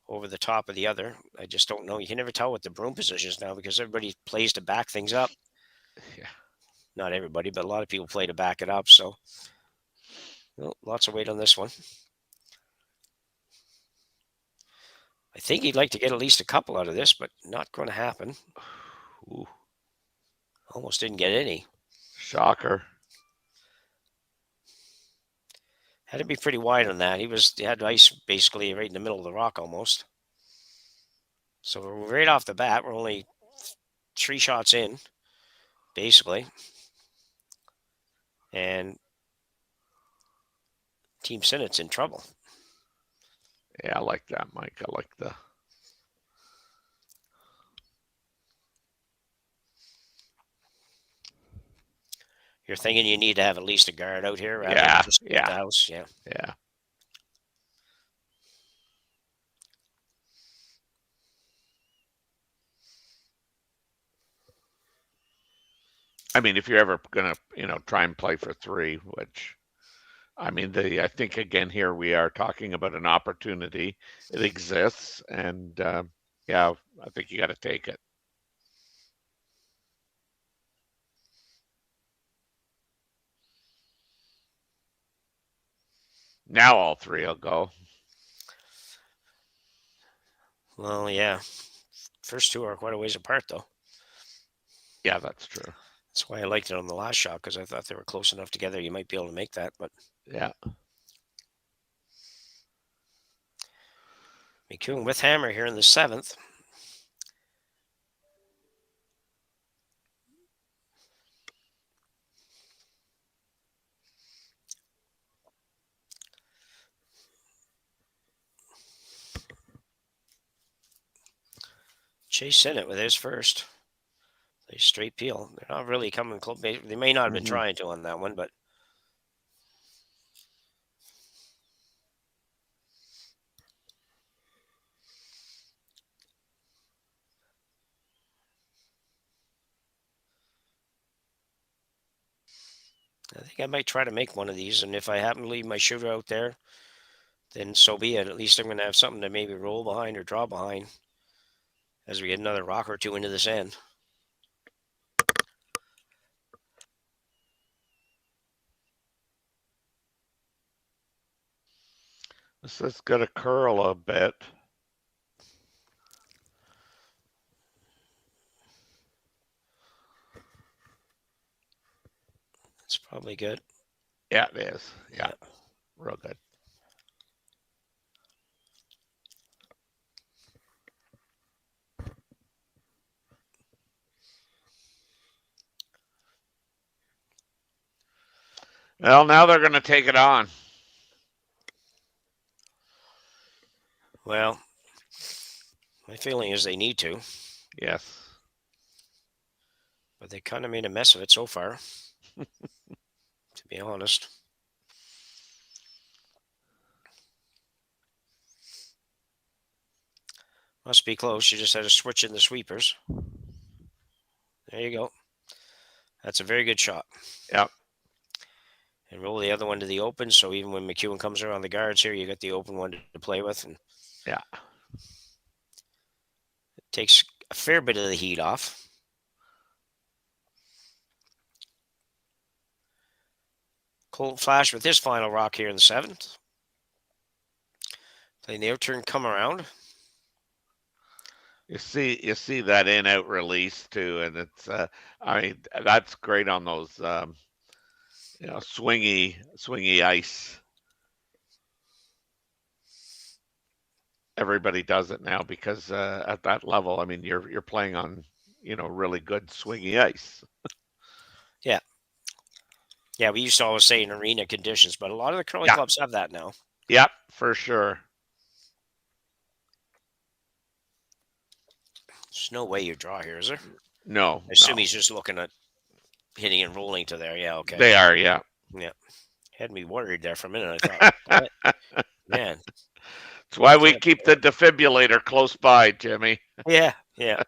over the top of the other. I just don't know. You can never tell what the broom position is now because everybody plays to back things up. Yeah. Not everybody, but a lot of people play to back it up. So lots of weight on this one. I think he'd like to get at least a couple out of this, but not going to happen. Ooh. Almost didn't get any. Shocker. Had to be pretty wide on that. He had ice basically right in the middle of the rock almost. So we're right off the bat. We're only 3 shots in, basically. And Team Sinnett's in trouble. Yeah, I like that, Mike. I like the... You're thinking you need to have at least a guard out here? Rather Yeah, than just yeah. The house? Yeah. Yeah. I mean, if you're ever gonna, try and play for 3, which, I mean, I think again here we are talking about an opportunity. It exists, and yeah, I think you got to take it. Now all 3 will go. Well, yeah. First 2 are quite a ways apart, though. Yeah, that's true. That's why I liked it on the last shot, because I thought they were close enough together you might be able to make that. But yeah. McEwen with hammer here in the 7th. Chase Sinnett with his first. A straight peel. They're not really coming close. They may not have been trying to on that one, but I think I might try to make one of these. And if I happen to leave my shooter out there, then so be it. At least I'm going to have something to maybe roll behind or draw behind as we get another rock or 2 into this end. This has got to curl a bit. It's probably good. Yeah, it is. Yeah. Real good. Well, now they're going to take it on. Well, my feeling is they need to. Yes. But they kind of made a mess of it so far, to be honest. Must be close. You just had to switch in the sweepers. There you go. That's a very good shot. Yep. And roll the other one to the open, so even when McEwen comes around the guards here, you got the open one to play with. And yeah. It takes a fair bit of the heat off. Colt Flash with his final rock here in the 7th. Playing the out-turn come around. You see that in-out release too, and it's I mean, that's great on those swingy ice. Everybody does it now because at that level, I mean, you're playing on really good swingy ice. Yeah. Yeah, we used to always say in arena conditions, but a lot of the curling clubs have that now. Yep, for sure. There's no way you draw here, is there? No. I assume he's just looking at hitting and rolling to there. Yeah, okay. They are, yeah. Yeah. Had me worried there for a minute. I thought, man. That's why we keep the defibrillator close by, Jimmy. Yeah, yeah.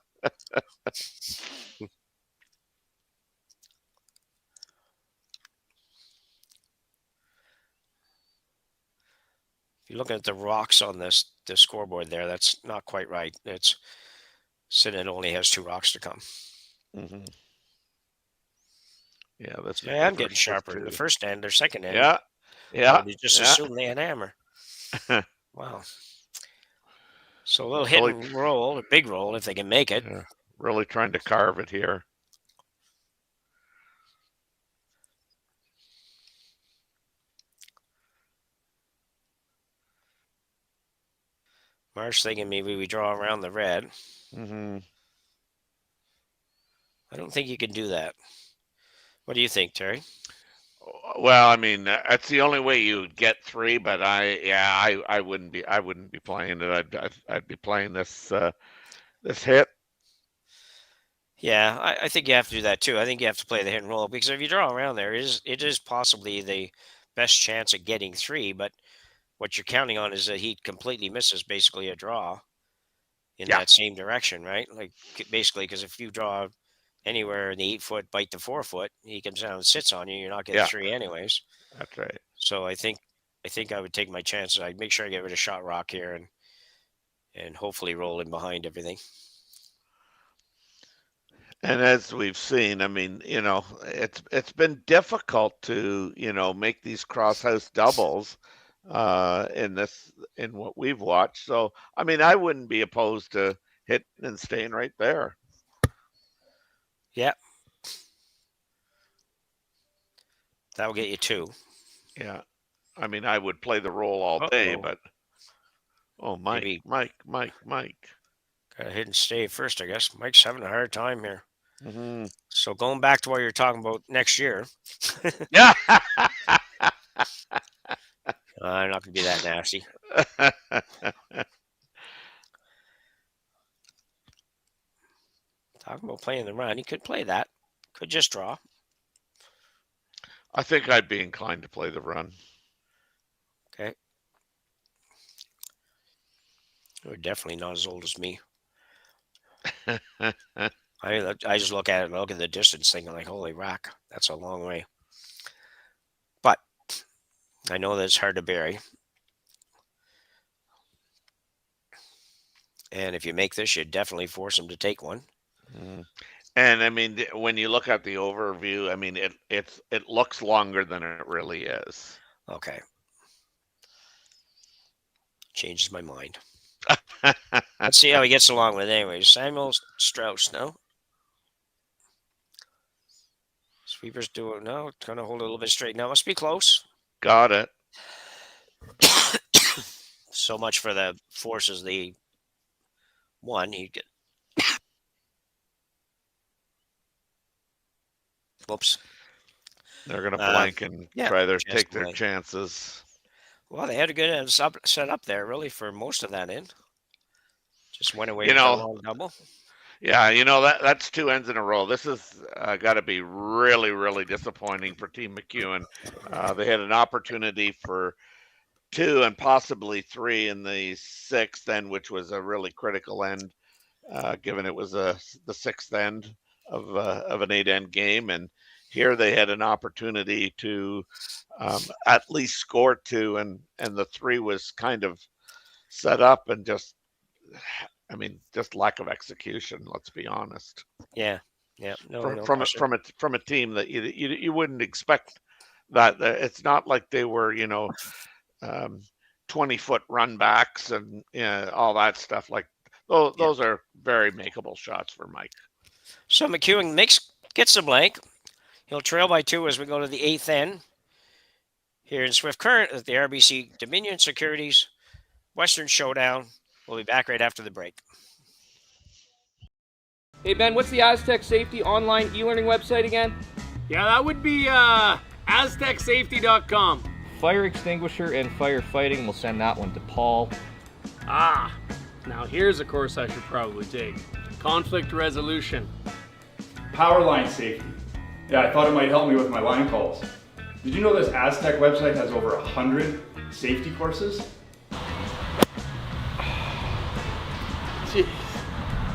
If you're looking at the rocks on the scoreboard there, that's not quite right. It's Sinnett only has 2 rocks to come. Mm-hmm. Yeah, that's. Yeah, I'm getting sharper. The first end or second end. Yeah, yeah. You just assume they had hammer. Wow. So a little hit and roll, a big roll if they can make it. Yeah, really trying to carve it here. Marsh thinking maybe we draw around the red. Mm-hmm. I don't think you can do that. What do you think, Terry? Well, I mean, that's the only way you would get 3, but I wouldn't be playing it. I'd be playing this hit. Yeah, I think you have to do that too. I think you have to play the hit and roll because if you draw around there, it is possibly the best chance of getting 3, but what you're counting on is that he completely misses basically a draw in that same direction, right? Like basically, because if you draw anywhere in the 8-foot bite to 4-foot, he comes down and sits on you. You're not getting Yeah. 3 anyways. That's right. So I think I would take my chances. I'd make sure I get rid of shot rock here and hopefully roll in behind everything. And as we've seen, I mean, it's been difficult to, make these cross-house doubles in what we've watched. So, I mean, I wouldn't be opposed to hitting and staying right there. Yeah. That'll get you 2. Yeah. I mean, I would play the roll all day, but Mike. Gotta hit and stay first, I guess. Mike's having a hard time here. Mm-hmm. So going back to what you're talking about next year. Yeah. I'm not gonna be that nasty. Talking about playing the run, he could play that. Could just draw. I think I'd be inclined to play the run. Okay. You're definitely not as old as me. I just look at the distance, thinking like, holy rack, that's a long way. But I know that it's hard to bury. And if you make this, you definitely force him to take one. Mm. And I mean, when you look at the overview, I mean, it looks longer than it really is. Okay. Changes my mind. Let's see how he gets along with it anyway. Samuel Strauss, no? Sweepers do it now. Trying to hold it a little bit straight. Now must be close. Got it. So much for the forces. The one he get. Whoops. They're going to blank and take their chances. Well, they had a good set up there, really, for most of that end. Just went away with a long double. Yeah, that's 2 ends in a row. This has got to be really, really disappointing for Team McEwen. They had an opportunity for 2 and possibly 3 in the 6th end, which was a really critical end, given it was the 6th end of an 8-end game. And here they had an opportunity to at least score 2, and the 3 was kind of set up and just lack of execution. Let's be honest. Yeah. From a team that you wouldn't expect that. It's not like they were 20-foot run backs and all that stuff. Like those are very makeable shots for Mike. So McEwen gets the blank. He'll trail by 2 as we go to the 8th end. Here in Swift Current at the RBC Dominion Securities Western Showdown. We'll be back right after the break. Hey, Ben, what's the Aztec Safety online e-learning website again? Yeah, that would be aztecsafety.com. Fire extinguisher and firefighting. We'll send that one to Paul. Now here's a course I should probably take. Conflict resolution. Power line safety. Yeah, I thought it might help me with my line calls. Did you know this Aztec website has over 100 safety courses? Jeez.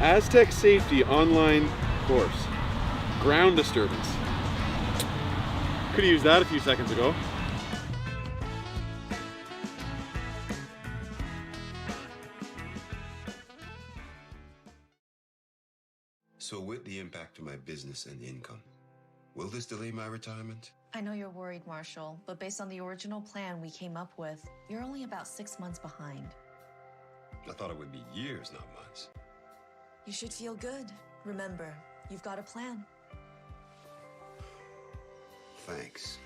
Aztec Safety online course. Ground disturbance. Could have used that a few seconds ago. So with the impact to my business and income, will this delay my retirement? I know you're worried, Marshall, but based on the original plan we came up with, you're only about 6 months behind. I thought it would be years, not months. You should feel good. Remember, you've got a plan. Thanks.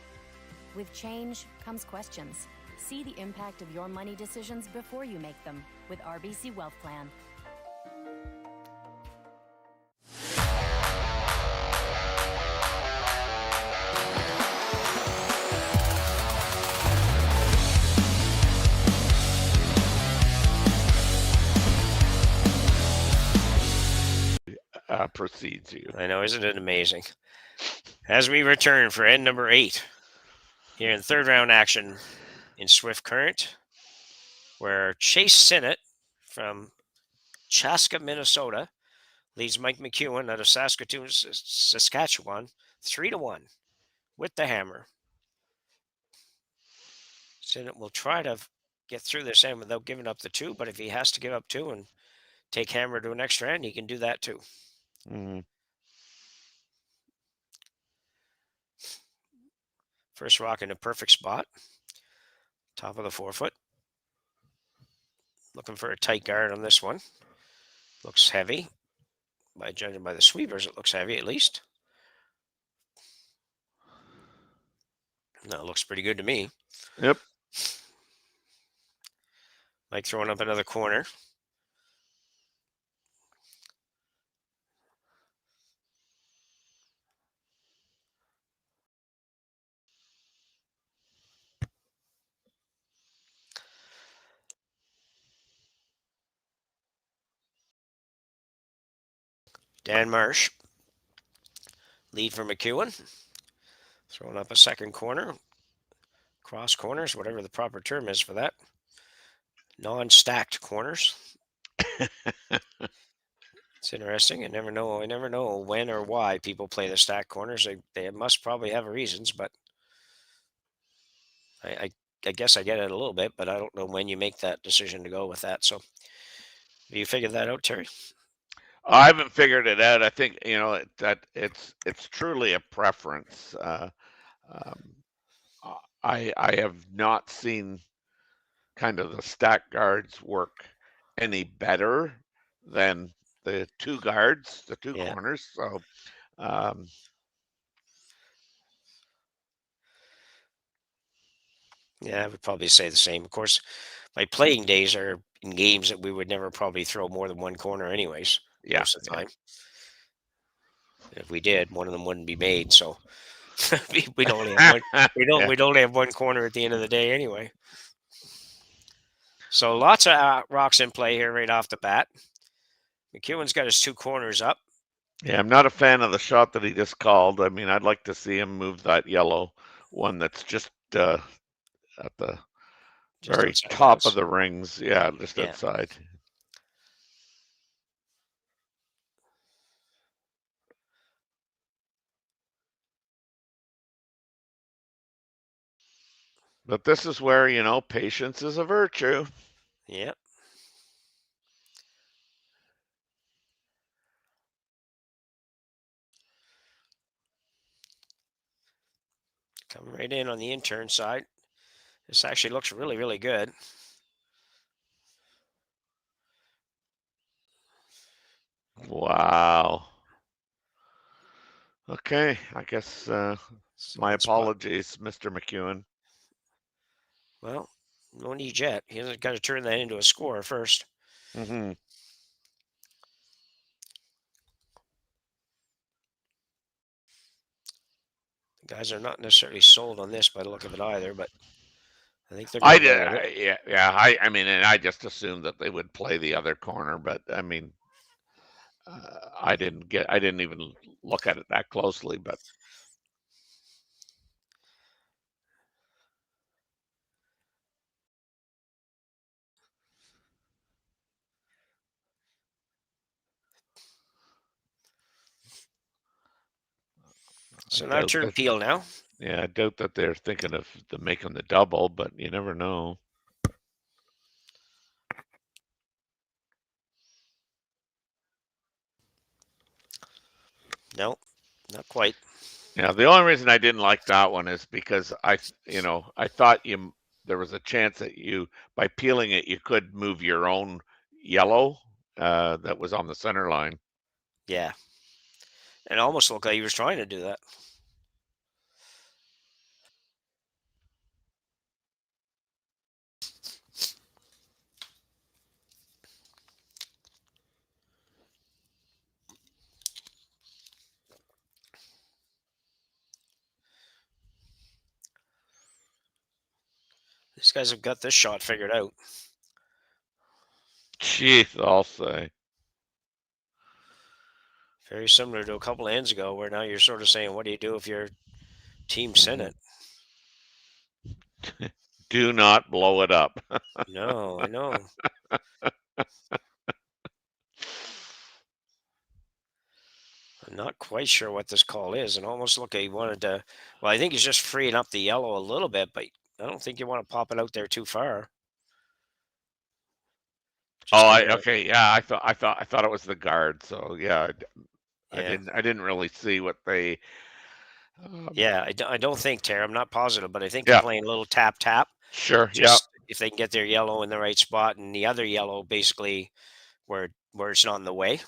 With change comes questions. See the impact of your money decisions before you make them with RBC Wealth Plan. Precedes you. I know, isn't it amazing? As we return for end number 8 here in 3rd round action in Swift Current, where Chase Sinnett from Chaska, Minnesota, Leads Mike McEwen out of Saskatoon, Saskatchewan, 3-1 with the hammer. Sinnett will try to get through this end without giving up the 2, but if he has to give up 2 and take hammer to an extra end, he can do that too. First rock in a perfect spot. Top of the 4-foot. Looking for a tight guard on this one. Looks heavy. By judging by the sweepers, it looks heavy at least. No, it looks pretty good to me. Yep. Like throwing up another corner. Dan Marsh. Lead for McEwen. Throwing up a second corner. Cross corners, whatever the proper term is for that. Non-stacked corners. It's interesting. I never know when or why people play the stacked corners. They must probably have reasons, but I guess I get it a little bit, but I don't know when you make that decision to go with that. So, have you figured that out, Terry? I haven't figured it out. I think that it's truly a preference. I have not seen kind of the stack guards work any better than the 2 guards, the 2 corners. So, yeah, I would probably say the same. Of course, my playing days are in games that we would never probably throw more than 1 corner anyways, most of the time. If we did, one of them wouldn't be made. So we'd only have we'd only have 1 corner at the end of the day anyway. So lots of rocks in play here right off the bat. McEwen's got his 2 corners up. Yeah, I'm not a fan of the shot that he just called. I mean, I'd like to see him move that yellow one that's just at the very top of the rings. Yeah, just outside. But this is where, patience is a virtue. Yep. Coming right in on the intern side. This actually looks really, really good. Wow. Okay, I guess my apologies, Mr. McEwen. Well, no need yet. He hasn't got to turn that into a score first. Mm-hmm. The guys are not necessarily sold on this by the look of it either, but I think they're going to go with it. I mean, and I just assumed that they would play the other corner, but I mean, I didn't even look at it that closely, but. So now turn peel now. Yeah, I doubt that they're thinking of making the double, but you never know. No, not quite. Yeah, the only reason I didn't like that one is because I thought there was a chance that by peeling it, you could move your own yellow that was on the center line. Yeah. It almost looked like he was trying to do that. These guys have got this shot figured out. Jeez, I'll say. Very similar to a couple of ends ago, where now you're sort of saying, what do you do if you're Team Sinnett? Do not blow it up. No, I know. I'm not quite sure what this call is, and almost look, he wanted to. Well, I think he's just freeing up the yellow a little bit, but I don't think you want to pop it out there too far. Okay, yeah, I thought it was the guard. So yeah, I didn't really see what they. Yeah, I don't think, Tara. I'm not positive, but I think they're playing a little tap tap. Sure. Just if they can get their yellow in the right spot, and the other yellow basically where it's not in the way,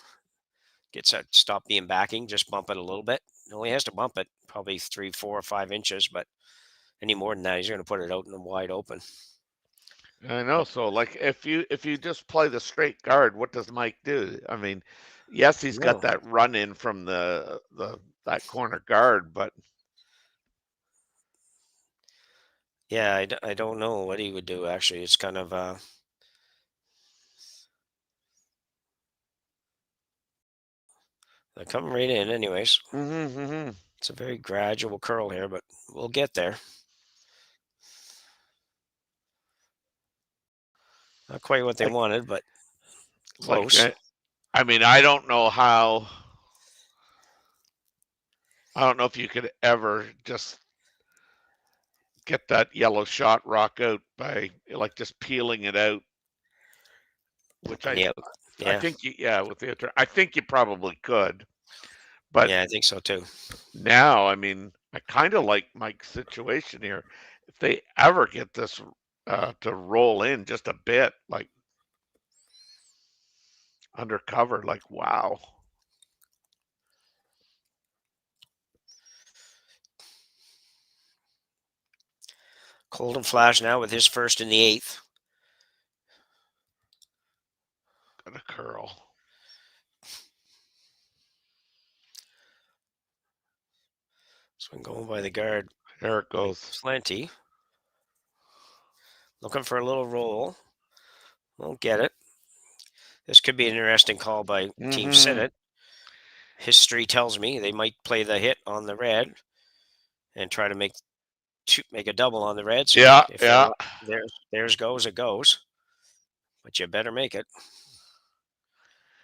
gets that stop being backing, just bump it a little bit. It only has to bump it probably 3, 4, or 5 inches, but any more than that, he's going to put it out in the wide open. I know. So, like, if you just play the straight guard, what does Mike do? I mean, yes, he's got that run in from that corner guard, but yeah, I don't know what he would do. Actually, it's kind of they're coming right in, anyways. It's a very gradual curl here, but we'll get there. Not quite what they wanted, but close. I mean, I don't know how. I don't know if you could ever just get that yellow shot rock out by like just peeling it out, which I think I think you probably could, but yeah, I think so too. Now, I mean, I kind of like Mike's situation here. If they ever get this to roll in just a bit, like undercover, like wow. Colton Flash now with his first in the 8th. Got a curl. So I'm going by the guard. There it goes. Plenty. Looking for a little roll. Won't get it. This could be an interesting call by Team Sinnett. History tells me they might play the hit on the red and try to make a double on the red. So yeah. Theirs goes, it goes. But you better make it.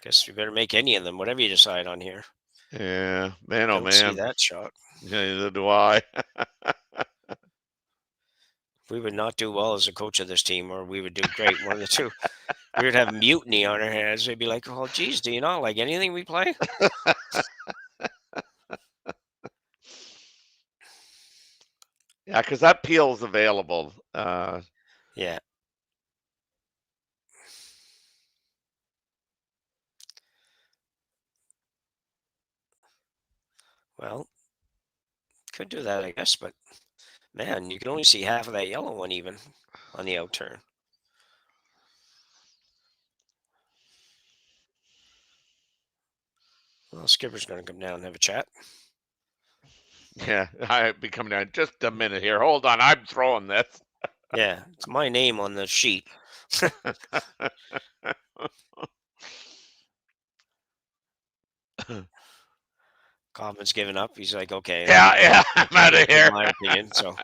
Guess you better make any of them, whatever you decide on here. Yeah, man, oh man. See that shot. Yeah, neither do I. We would not do well as a coach of this team, or we would do great. One of the two. We would have mutiny on our hands. They'd be like, "Oh, geez, do you not like anything we play?" Yeah, because that peel is available. Yeah. Well, could do that, I guess, but man, you can only see half of that yellow one even on the outturn. Well, Skipper's going to come down and have a chat. Yeah, I'll be coming down just a minute here. Hold on, I'm throwing this. Yeah, it's my name on the sheet. Kaufman's given up. He's like, okay. Yeah, I'm out of here. In my opinion, so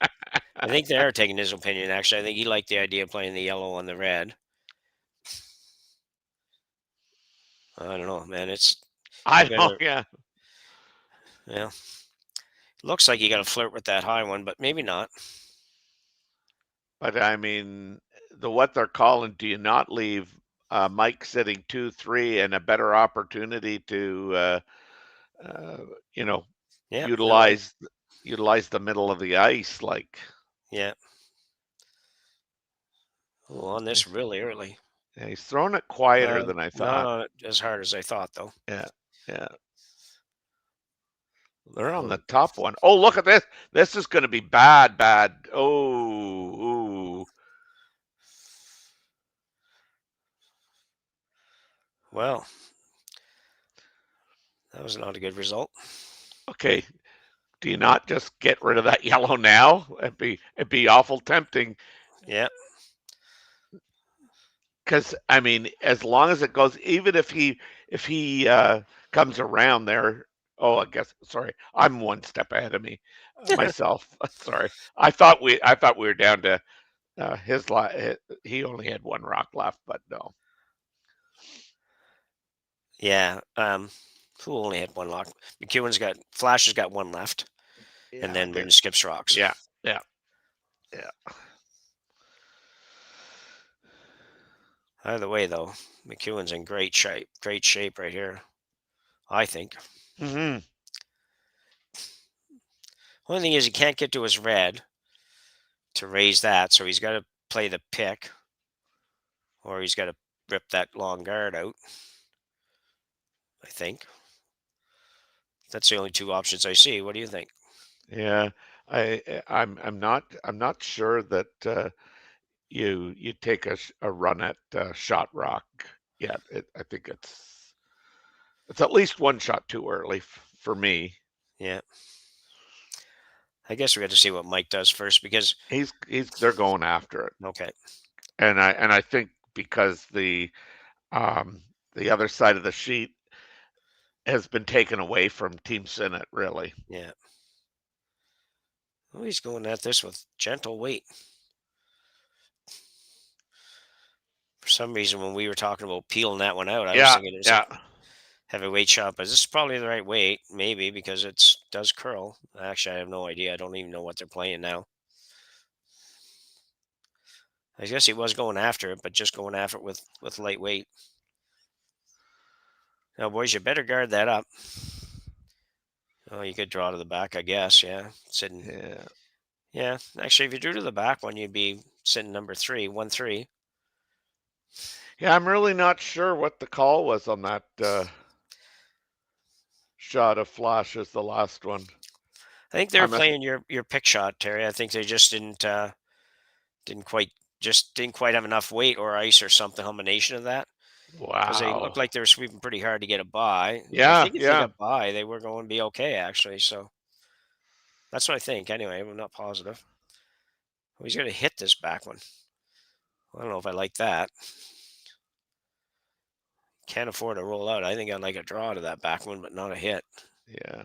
I think they are taking his opinion, actually. I think he liked the idea of playing the yellow on the red. I don't know, man. Yeah. Yeah. Looks like you got to flirt with that high one, but maybe not. But I mean, what they're calling, do you not leave Mike sitting 2-3 and a better opportunity to, utilize the middle of the ice, like. Yeah. Oh, on this really early. Yeah, he's throwing it quieter than I thought. Not as hard as I thought, though. Yeah. They're on the top one. Oh, look at this. This is going to be bad. Oh. Well, that was not a good result. Okay. Do you not just get rid of that yellow now? It'd be awful tempting. Yeah. Because I mean, as long as it goes, even if he comes around there. Oh, I guess. Sorry, I'm one step ahead of me myself. Sorry, I thought we were down to his lot. He only had one rock left, but no. Yeah. Who only had one lock? Flash has got one left. Yeah, and then we're in Skips Rocks. Yeah. Either way, though, McEwen's in great shape right here, I think. Mm-hmm. Only thing is he can't get to his red to raise that, so he's got to play the pick, or he's got to rip that long guard out, I think. That's the only two options I see. What do you think? Yeah, I'm not sure that you take a run at Shot Rock yet. I think it's at least one shot too early for me. Yeah. I guess we got to see what Mike does first, because they're going after it. Okay. And I think because the other side of the sheet has been taken away from Team Sinnett, really. Yeah. Well, he's going at this with gentle weight. For some reason, when we were talking about peeling that one out, I was thinking it was a heavyweight shot, but this is probably the right weight, maybe, because it does curl. Actually, I have no idea. I don't even know what they're playing now. I guess he was going after it, but just going after it with lightweight. Now, boys, you better guard that up. Oh, you could draw to the back, I guess. Yeah, sitting. Yeah. Actually, if you drew to the back one, you'd be sitting number 3, 1-3. Yeah, I'm really not sure what the call was on that shot of Flash as the last one. I think they were playing your pick shot, Terry. I think they just didn't quite have enough weight or ice or some combination of that. Wow. Because they looked like they were sweeping pretty hard to get a bye. Yeah, I think if they got by, they were going to be okay, actually. So that's what I think. Anyway, I'm not positive. Well, he's going to hit this back one. I don't know if I like that. Can't afford to roll out. I think I'd like a draw to that back one, but not a hit. Yeah.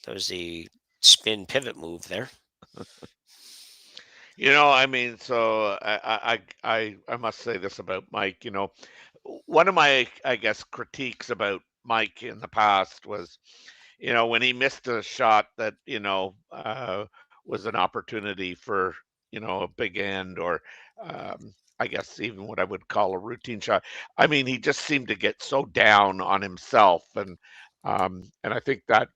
That was the spin pivot move there. I mean, so I must say this about Mike. One of my, I guess, critiques about Mike in the past was, when he missed a shot that was an opportunity for a big end, or I guess even what I would call a routine shot. I mean, he just seemed to get so down on himself, and I think that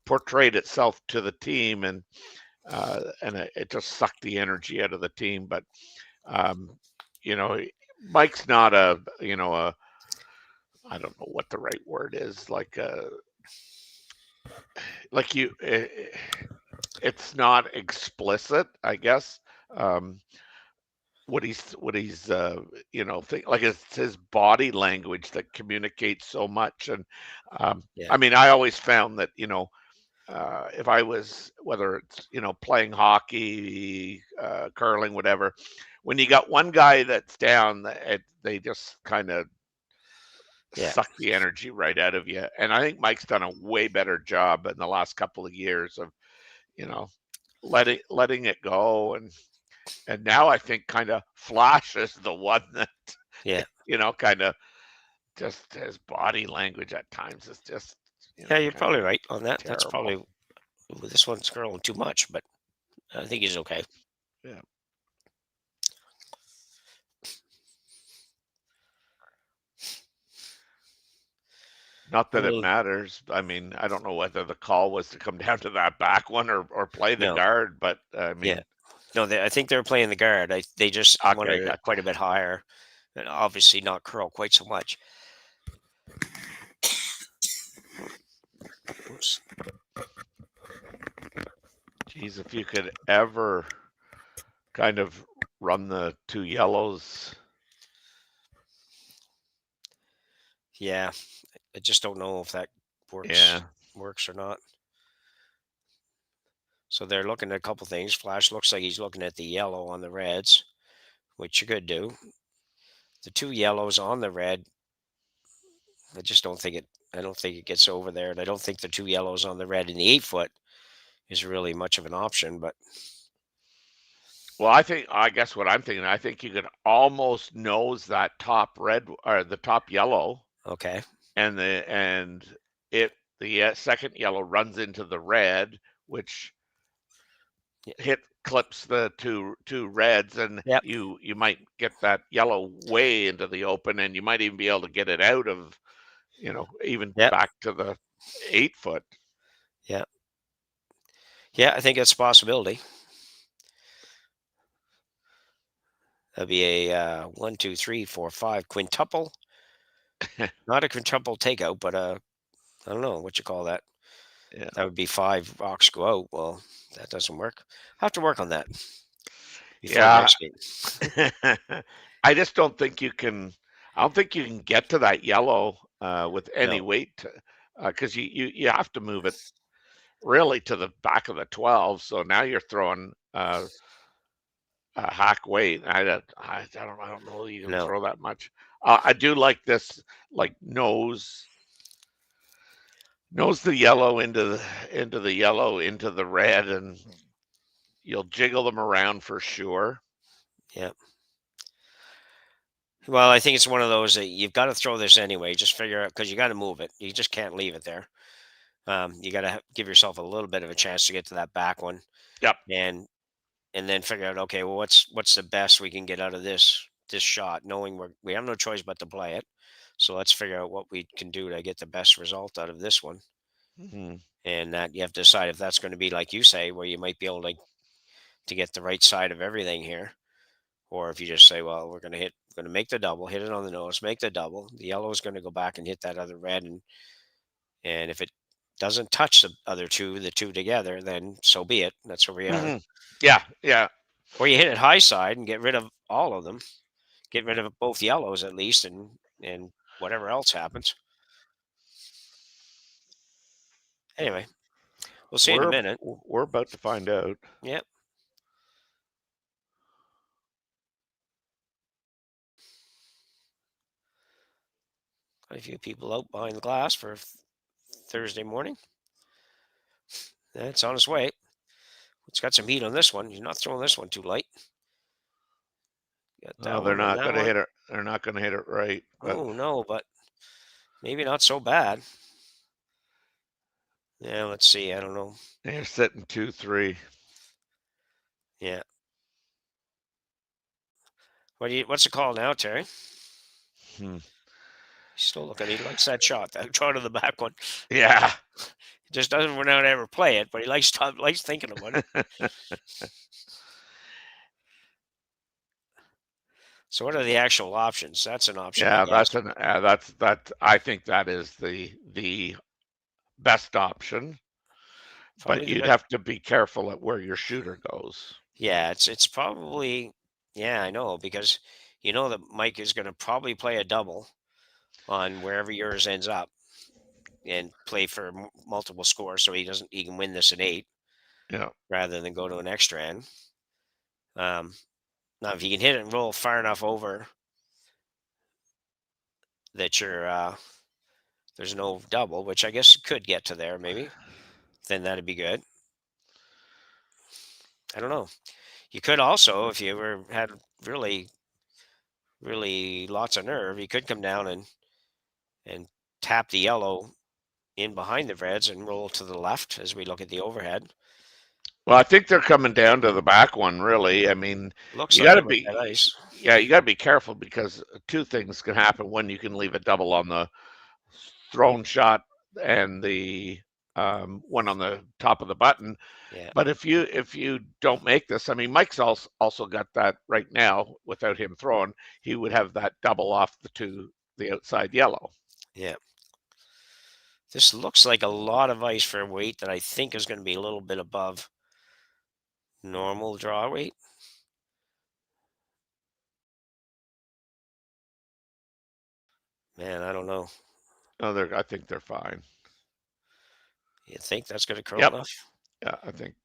portrayed itself to the team, and it just sucked the energy out of the team. But Mike's not a I don't know what the right word is, it's not explicit, I guess. What he's it's his body language that communicates so much. And I mean, I always found that if I was, whether it's playing hockey, curling, whatever, when you got one guy that's down, they just kind of suck the energy right out of you. And I think Mike's done a way better job in the last couple of years of letting it go. And now I think kind of Flash is the one that kind of just his body language at times is just you're probably right on that. Terrible. That's probably, this one's curling too much, but I think he's okay. Yeah. Not that it matters. I mean, I don't know whether the call was to come down to that back one or play the guard, but I mean, no, I think they're playing the guard. They just wanted it quite a bit higher, and obviously not curl quite so much. Oops. Geez, if you could ever kind of run the 2 yellows. Yeah, I just don't know if that works or not. So they're looking at a couple things. Flash looks like he's looking at the yellow on the reds, which you could do. The 2 yellows on the red, I just don't think it. I don't think it gets over there, and I don't think the 2 yellows on the red in the 8-foot is really much of an option. But Well, I guess what I'm thinking, I think you could almost nose that top red or the top yellow, Okay. and the second yellow runs into the red, which clips the two reds, and Yep. you might get that yellow way into the open, and you might even be able to get it out of, even back to the 8 foot. Yeah. Yeah, I think it's a possibility. That'd be a 1, 2, 3, 4, 5 quintuple. Not a quintuple takeout, but I don't know what you call that. Yeah. That would be 5 rocks go out. Well, that doesn't work. Have to work on that. Yeah. I just don't think you can. I don't think you can get to that yellow with any weight, because you have to move it really to the back of the 12. So now you're throwing a hack weight. I don't know you can throw that much. I do like this, like nose the yellow into the yellow into the red, and you'll jiggle them around for sure. Yeah. Well, I think it's one of those that you've got to throw this anyway. Just figure out, because you got to move it. You just can't leave it there. You got to give yourself a little bit of a chance to get to that back one. Yep. And then figure out, okay, well, what's the best we can get out of this shot, knowing we have no choice but to play it. So let's figure out what we can do to get the best result out of this one. Mm-hmm. And that you have to decide if that's going to be like you say, where you might be able to get the right side of everything here, or if you just say, well, we're going to make the double, hit it on the nose, make the double. The yellow is going to go back and hit that other red, and if it doesn't touch the other the two together, then so be it. That's where we are. Mm-hmm. Yeah, yeah. Or you hit it high side and get rid of all of them, get rid of both yellows at least, and whatever else happens. Anyway, we'll see in a minute. We're about to find out. Yep. Quite a few people out behind the glass for Thursday morning. It's on its way. It's got some heat on this one. You're not throwing this one too light. No, they're not going to hit it. They're not going to hit it right. But... Oh no, but maybe not so bad. Yeah, let's see. I don't know. They're sitting 2-3. Yeah. What's the call now, Terry? He's still looking. He likes that shot. That shot of the back one. Yeah. He just doesn't run out to ever play it, but he likes thinking about it. So what are the actual options? That's an option. Yeah, I think that is the best option. Probably, but you'd have to be careful at where your shooter goes. Yeah, it's probably, yeah, I know, because you know that Mike is going to probably play a double on wherever yours ends up and play for multiple scores, so he can win this at 8. Yeah. Rather than go to an extra end. Now, if you can hit it and roll far enough over that there's no double, which I guess could get to there maybe, then that'd be good. I don't know. You could also, if you had really, really lots of nerve, you could come down and tap the yellow in behind the reds and roll to the left as we look at the overhead. Well, I think they're coming down to the back one, really. I mean, you got to be, you got to be careful, because two things can happen. One, you can leave a double on the thrown shot and the one on the top of the button. Yeah. But if you don't make this, I mean, Mike's also got that right now. Without him throwing, he would have that double off the outside yellow. Yeah. This looks like a lot of ice for a weight that I think is going to be a little bit above normal draw weight. Man, I don't know. No, I think they're fine. You think that's going to curl enough? Yeah, I think.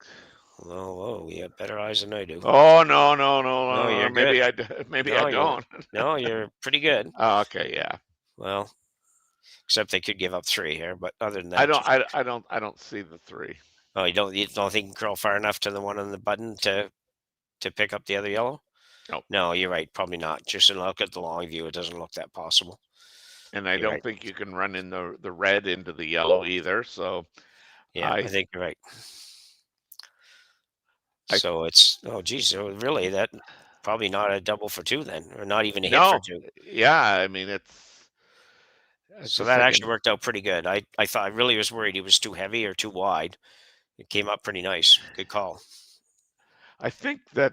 Whoa, you have better eyes than I do. Oh, no. You're maybe good. Maybe I don't. No, you're pretty good. Oh, okay, yeah. Well, except they could give up 3 here, but other than that, I don't see the 3. Oh, you don't think you can curl far enough to the one on the button to to pick up the other yellow? No. No, you're right. Probably not. Just look at the long view. It doesn't look that possible. And I You're don't right. think you can run in the red into the yellow either. So Yeah, I think you're right. So it's, oh, geez. So really, that probably not a double for two then, or not even a hit for no, two. yeah, I mean I was So just that thinking, actually worked out pretty good. I thought I really was worried he was too heavy or too wide. It came up pretty nice. Good call. I think that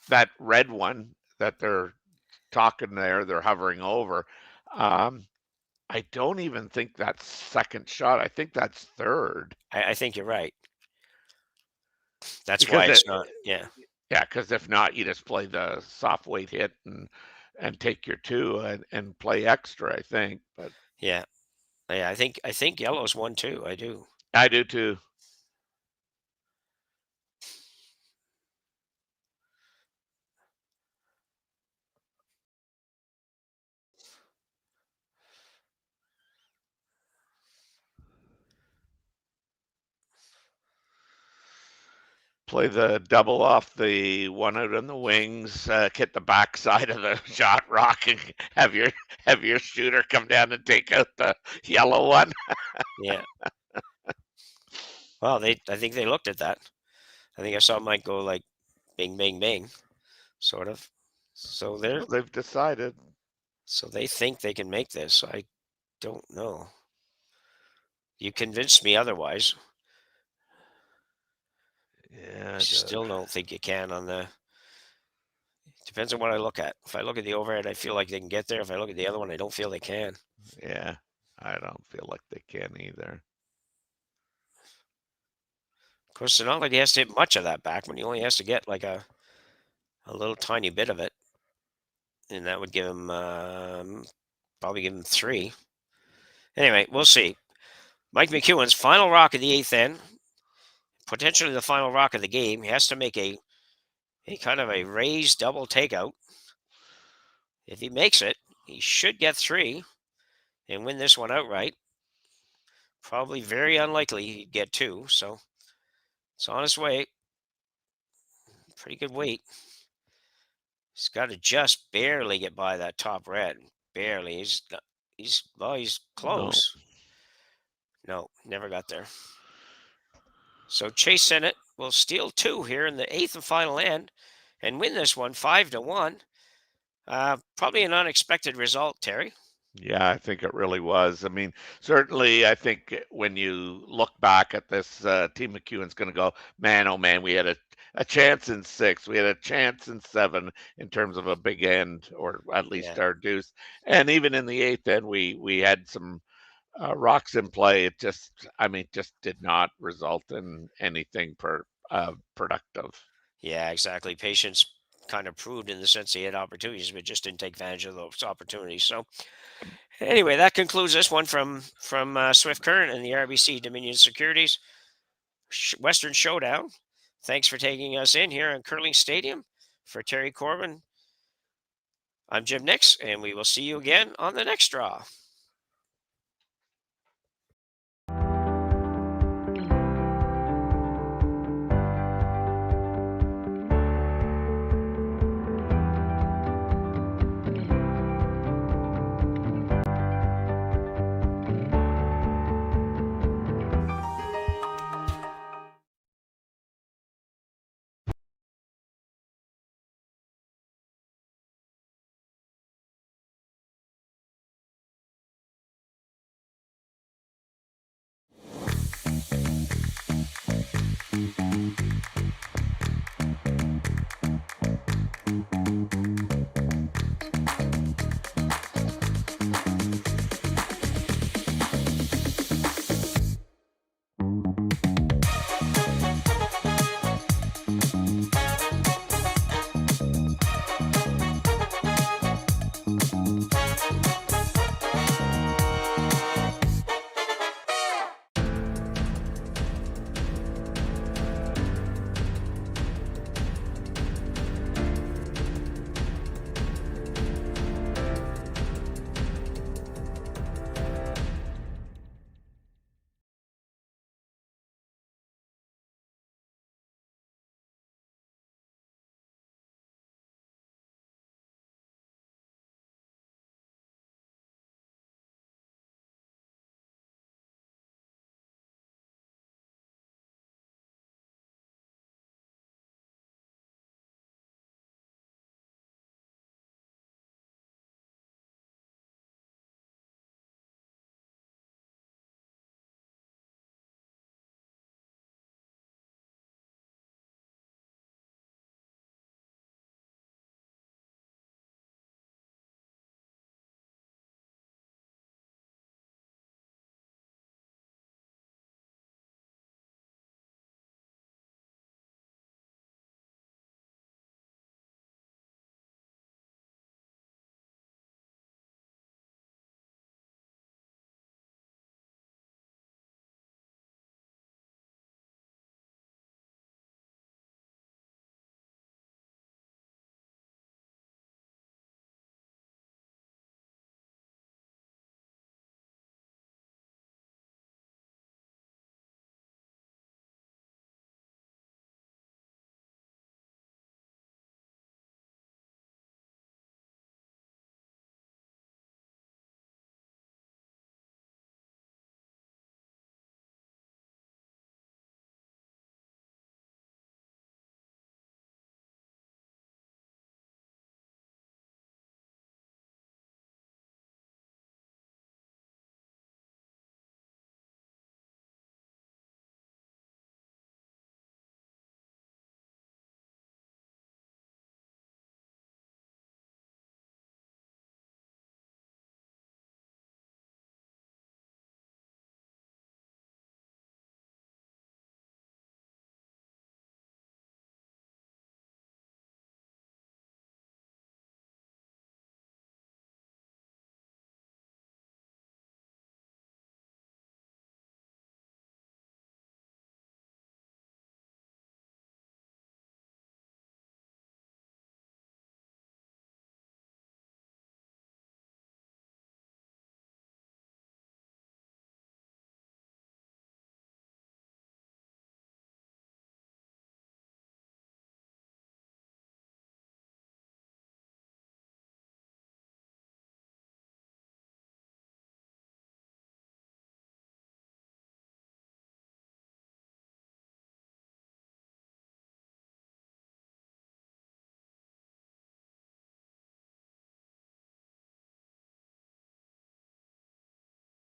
that red one that they're talking there, they're hovering over. I don't even think that's second shot. I think that's third. I think you're right. That's Because why it's not. Yeah. yeah, because if not, you just play the soft weight hit and take your two and play extra, I think. But Yeah. Yeah. I think yellow's one too. I do. I do too. Play the double off the one out on the wings, hit the backside of the shot rock, and have your shooter come down and take out the yellow one. Yeah. Well, I think they looked at that. I think I saw Mike go like, bing, bing, bing, sort of. So they've decided. So they think they can make this. I don't know. You convinced me otherwise. Yeah. I still don't think you can on the. Depends on what I look at. If I look at the overhead, I feel like they can get there. If I look at the other one, I don't feel they can. Yeah, I don't feel like they can either. Of course, it's not like he has to hit much of that back when he only has to get like a little tiny bit of it. And that would give him, probably give him 3. Anyway, we'll see. Mike McEwen's final rock of the 8th end, potentially the final rock of the game. He has to make a kind of a raised double takeout. If he makes it, he should get 3 and win this one outright. Probably very unlikely he'd get 2, so it's on his way. Pretty good weight. He's got to just barely get by that top red. Barely. He's close. No, never got there. So Chase Sinnett will steal 2 here in the 8th and final end and win this one 5-1. Probably an unexpected result, Terry. Yeah, I think it really was. I mean, certainly, I think when you look back at this, Team McEwen's going to go, man, oh man, we had a chance in 6. We had a chance in 7 in terms of a big end, or at least our deuce. And even in the 8th end, we had some rocks in play. It just did not result in anything productive. Yeah, exactly. Patience kind of proved in the sense he had opportunities, but just didn't take advantage of those opportunities. So anyway, that concludes this one from Swift Current and the RBC Dominion Securities Western Showdown. Thanks for taking us in here on Curling Stadium. For Terry Corbin, I'm Jim Nix, and we will see you again on the next draw.